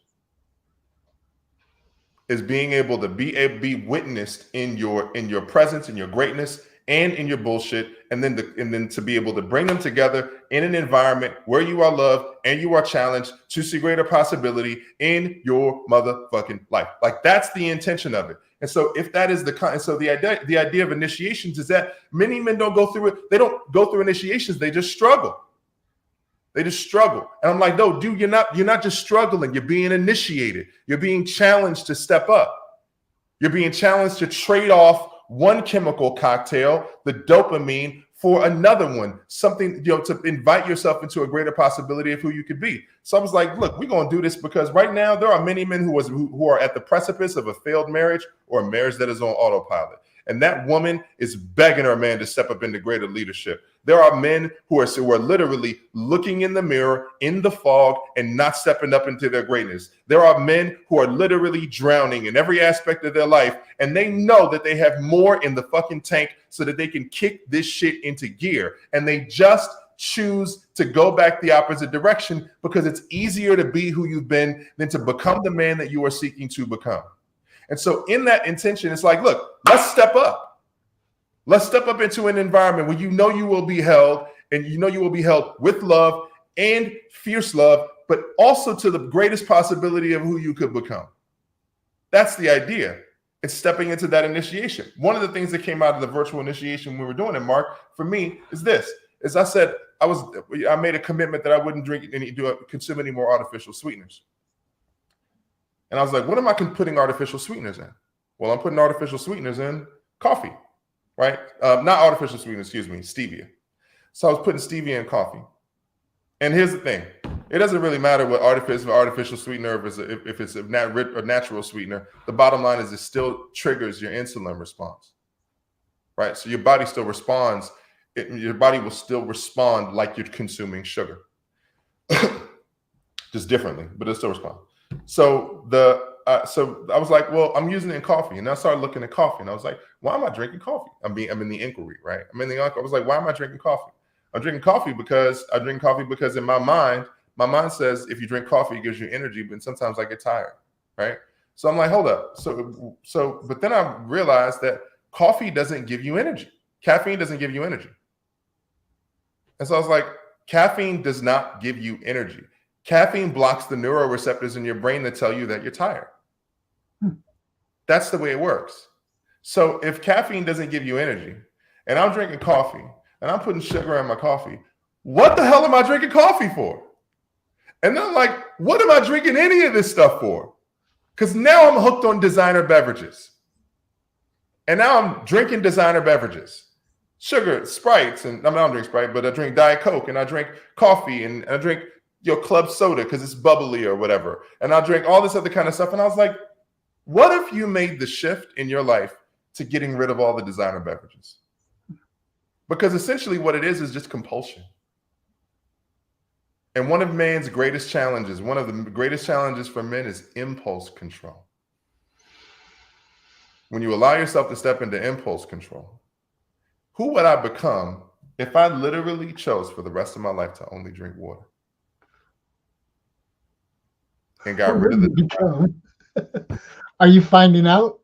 Is being able to be witnessed in your presence, in your greatness, and in your bullshit, and then to be able to bring them together in an environment where you are loved and you are challenged to see greater possibility in your motherfucking life. Like that's the intention of it. And so if that is the idea of initiations is that many men don't go through it. They don't go through initiations. They just struggle. They just struggle. And I'm like, no, dude, you're not just struggling. You're being initiated. You're being challenged to step up. You're being challenged to trade off one chemical cocktail, the dopamine, for another one, something, to invite yourself into a greater possibility of who you could be. So I was like, look, we're going to do this because right now there are many men who are at the precipice of a failed marriage or a marriage that is on autopilot. And that woman is begging her man to step up into greater leadership. There are men who are literally looking in the mirror in the fog and not stepping up into their greatness. There are men who are literally drowning in every aspect of their life, and they know that they have more in the fucking tank so that they can kick this shit into gear. And they just choose to go back the opposite direction because it's easier to be who you've been than to become the man that you are seeking to become. And so in that intention, it's like, look, let's step up. Let's step up into an environment where you know you will be held, and you know you will be held with love and fierce love, but also to the greatest possibility of who you could become. That's the idea. It's stepping into that initiation. One of the things that came out of the virtual initiation we were doing it, Mark, for me, is this. As I said, I made a commitment that I wouldn't consume any more artificial sweeteners. And I was like, what am I putting artificial sweeteners in? Well, I'm putting artificial sweeteners in coffee, right? Not artificial sweeteners, excuse me, stevia. So I was putting stevia in coffee. And here's the thing. It doesn't really matter what artificial sweetener, if it's a natural sweetener. The bottom line is it still triggers your insulin response, right? So your body still responds. Your body will still respond like you're consuming sugar. Just differently, but it'll still respond. So I was like, well, I'm using it in coffee. And I started looking at coffee and I was like, why am I drinking coffee? I'm in the inquiry, right? I was like, why am I drinking coffee? I'm drinking coffee because in my mind says if you drink coffee, it gives you energy, but sometimes I get tired, right? So I'm like, hold up. But then I realized that coffee doesn't give you energy. Caffeine doesn't give you energy. And so I was like, caffeine does not give you energy. Caffeine blocks the neuroreceptors in your brain that tell you that you're tired. That's the way it works. So if caffeine doesn't give you energy, and I'm drinking coffee, and I'm putting sugar in my coffee, what the hell am I drinking coffee for? And then I'm like, what am I drinking any of this stuff for? Because now I'm hooked on designer beverages. And now I'm drinking designer beverages. Sugar, Sprites, and I don't drink Sprite, but I drink Diet Coke, and I drink coffee, and I drink club soda because it's bubbly or whatever. And I'll drink all this other kind of stuff. And I was like, what if you made the shift in your life to getting rid of all the designer beverages? Because essentially what it is just compulsion. And one of the greatest challenges for men is impulse control. When you allow yourself to step into impulse control, who would I become if I literally chose for the rest of my life to only drink water and got What rid of would you the, become? Are you finding out?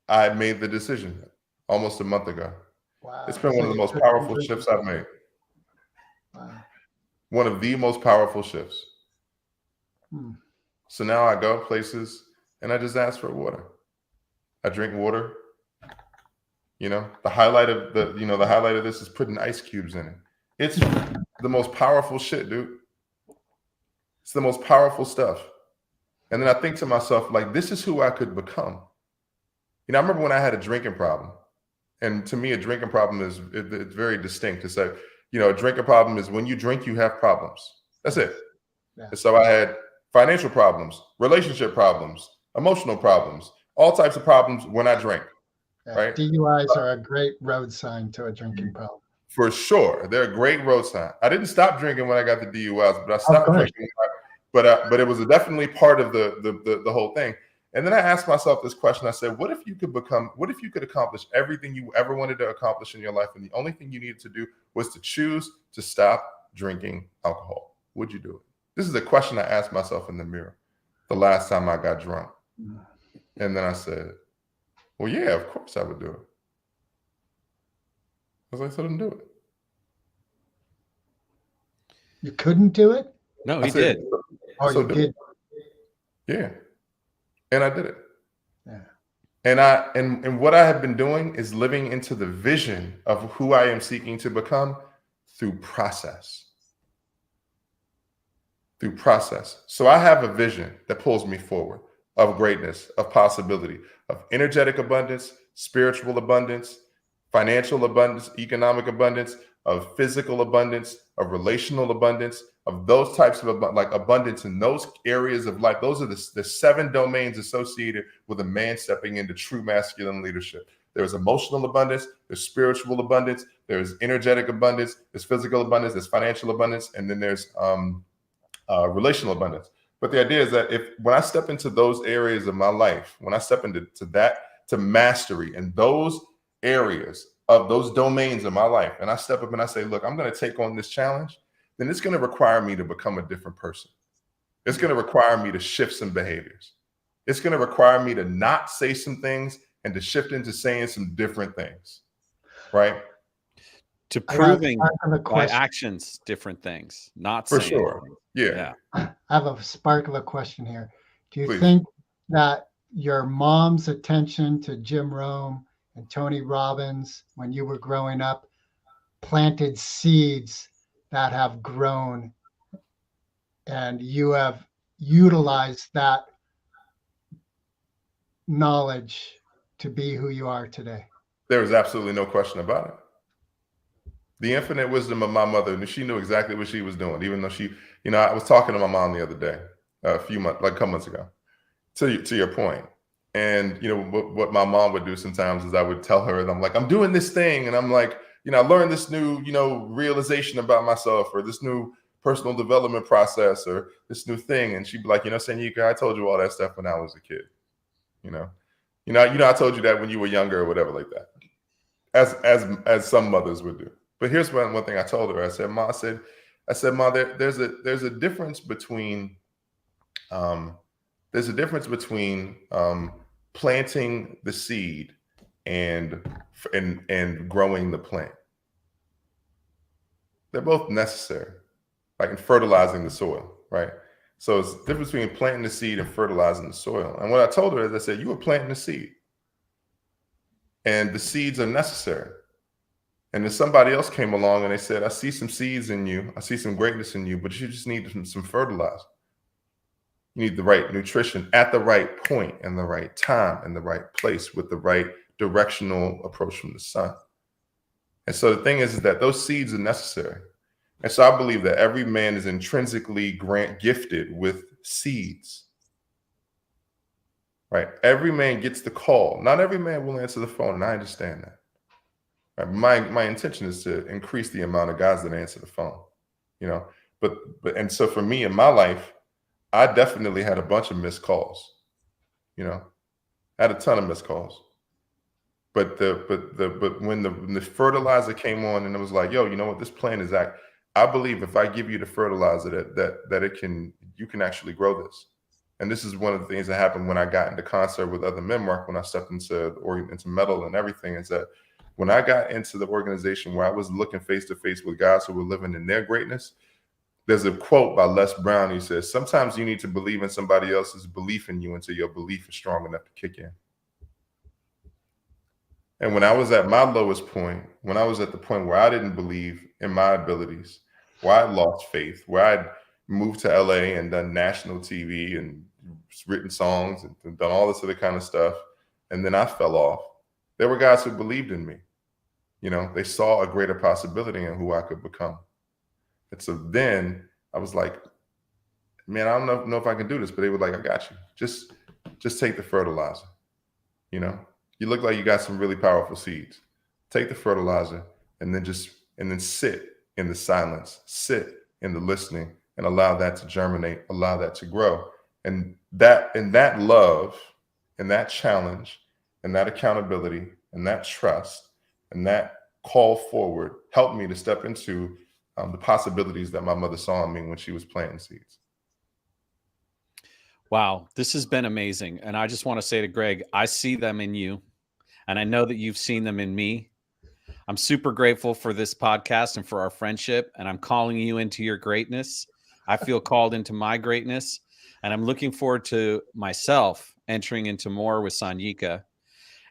I made the decision almost a month ago. Wow. It's been So one of the you most took powerful the shifts I've made. Wow. One of the most powerful shifts. Hmm. So now I go places and I just ask for water. I drink water. You know, the highlight of this is putting ice cubes in it. It's the most powerful shit, dude. It's the most powerful stuff. And then I think to myself, like, this is who I could become. You know, I remember when I had a drinking problem. And to me, a drinking problem is it's very distinct. It's like, you know, a drinking problem is when you drink, you have problems. That's it. Yeah. And so I had financial problems, relationship problems, emotional problems, all types of problems when I drank. Yeah. Right? DUIs are a great road sign to a drinking problem. For sure, they're a great road sign. I didn't stop drinking when I got the DUIs, but I stopped drinking. But it was definitely part of the whole thing. And then I asked myself this question. I said, what if you could accomplish everything you ever wanted to accomplish in your life, and the only thing you needed to do was to choose to stop drinking alcohol? Would you do it? This is a question I asked myself in the mirror the last time I got drunk. And then I said, well, yeah, of course I would do it. I was like, so then do it. You couldn't do it? No, he did. Oh, so you did. Yeah. And I did it. Yeah. And what I have been doing is living into the vision of who I am seeking to become through process. Through process. So I have a vision that pulls me forward of greatness, of possibility, of energetic abundance, spiritual abundance, financial abundance, economic abundance, of physical abundance, of relational abundance, of those types of abundance in those areas of life. Those are the 7 domains associated with a man stepping into true masculine leadership. There's emotional abundance, there's spiritual abundance, there's energetic abundance, there's physical abundance, there's financial abundance, and then there's relational abundance. But the idea is that when I step into those areas of my life, when I step into to mastery in those areas of those domains of my life, and I step up and I say, look, I'm going to take on this challenge, then it's going to require me to become a different person. It's going to require me to shift some behaviors. It's going to require me to not say some things and to shift into saying some different things, right? To proving by actions different things, not for saying sure. Things. Yeah. I have a spark of a question here. Do you Please. think that your mom's attention to Jim Rome and Tony Robbins when you were growing up planted seeds that have grown, and you have utilized that knowledge to be who you are today? There is absolutely no question about it. The infinite wisdom of my mother, she knew exactly what she was doing, even though she, I was talking to my mom the other day, a couple months ago, to your point. And, what my mom would do sometimes is I would tell her, and I'm like, I'm doing this thing. And I'm like, I learned this new, realization about myself, or this new personal development process, or this new thing. And she'd be like, Sanyika, I told you all that stuff when I was a kid. I told you that when you were younger or whatever like that, as some mothers would do. But here's one thing I told her. I said, Ma, there's a difference between planting the seed and growing the plant. They're both necessary, like in fertilizing the soil, right? So it's the difference between planting the seed and fertilizing the soil. And what I told her is, I said, you were planting the seed, and the seeds are necessary. And then somebody else came along and they said, I see some seeds in you. I see some greatness in you, but you just need some fertilizer. You need the right nutrition at the right point and the right time and the right place with the right directional approach from the sun. And so the thing is that those seeds are necessary. And so I believe that every man is intrinsically gifted with seeds, right? Every man gets the call. Not every man will answer the phone, and I understand that. Right? My intention is to increase the amount of guys that answer the phone, but so for me in my life, I definitely had a bunch of missed calls, I had a ton of missed calls. But when the fertilizer came on and it was like, yo, you know what, this plant is I believe if I give you the fertilizer that you can actually grow this. And this is one of the things that happened when I got into concert with other men, Marc, when I stepped into metal and everything, is that when I got into the organization where I was looking face to face with guys who were living in their greatness, there's a quote by Les Brown. He says, sometimes you need to believe in somebody else's belief in you until your belief is strong enough to kick in. And when I was at my lowest point, when I was at the point where I didn't believe in my abilities, where I lost faith, where I'd moved to LA and done national TV and written songs and done all this other kind of stuff, and then I fell off, there were guys who believed in me. You know, they saw a greater possibility in who I could become. And so then I was like, man, I don't know if I can do this, but they were like, I got you. Just take the fertilizer. You know, you look like you got some really powerful seeds. Take the fertilizer and then sit in the silence, sit in the listening, and allow that to germinate, allow that to grow. And that love and that challenge and that accountability and that trust and that call forward helped me to step into the possibilities that my mother saw in me when she was planting seeds. Wow, this has been amazing. And I just want to say to Greg, I see them in you, and I know that you've seen them in me. I'm super grateful for this podcast and for our friendship, and I'm calling you into your greatness. I feel called into my greatness, and I'm looking forward to myself entering into more with Sanyika.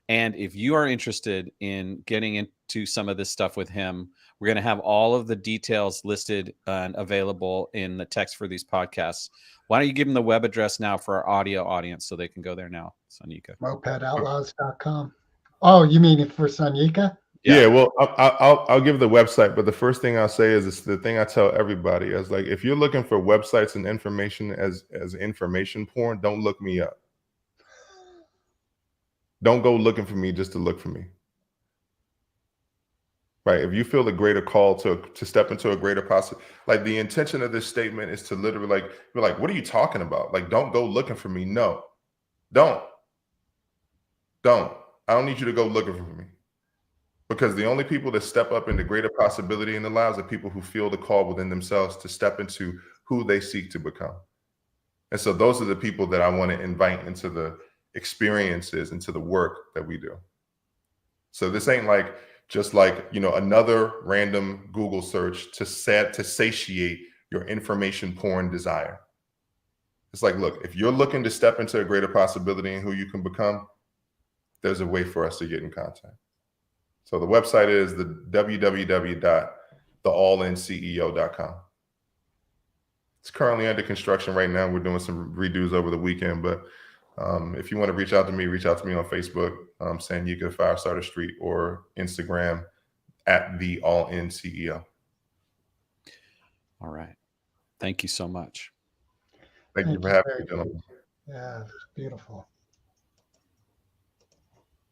And if you are interested in getting into some of this stuff with him, we're going to have all of the details listed and available in the text for these podcasts. Why don't you give them the web address now for our audio audience so they can go there now, Sanyika? Mopedoutlaws.com. Oh, you mean it for Sanyika? Yeah, well, I'll give the website, but the first thing I'll say is it's the thing I tell everybody is like, if you're looking for websites and information as information porn, don't look me up. Don't go looking for me just to look for me. Right? If you feel a greater call to step into a greater possibility, like the intention of this statement is to literally like, you're like, what are you talking about? Like, don't go looking for me. No, don't. I don't need you to go looking for me. Because the only people that step up into greater possibility in their lives are people who feel the call within themselves to step into who they seek to become. And so those are the people that I want to invite into the experiences, into the work that we do. So this ain't like just like, you know, another random Google search to satiate your information porn desire. It's like, look, if you're looking to step into a greater possibility in who you can become, there's a way for us to get in contact. So the website is the www.theallinceo.com. It's currently under construction right now. We're doing some redos over the weekend, but if you want to reach out to me on Facebook, Sanyika Firestarter Street, or Instagram at the AllInCEO. All right. Thank you so much. Thank you for having me, gentlemen. Yeah, it's beautiful.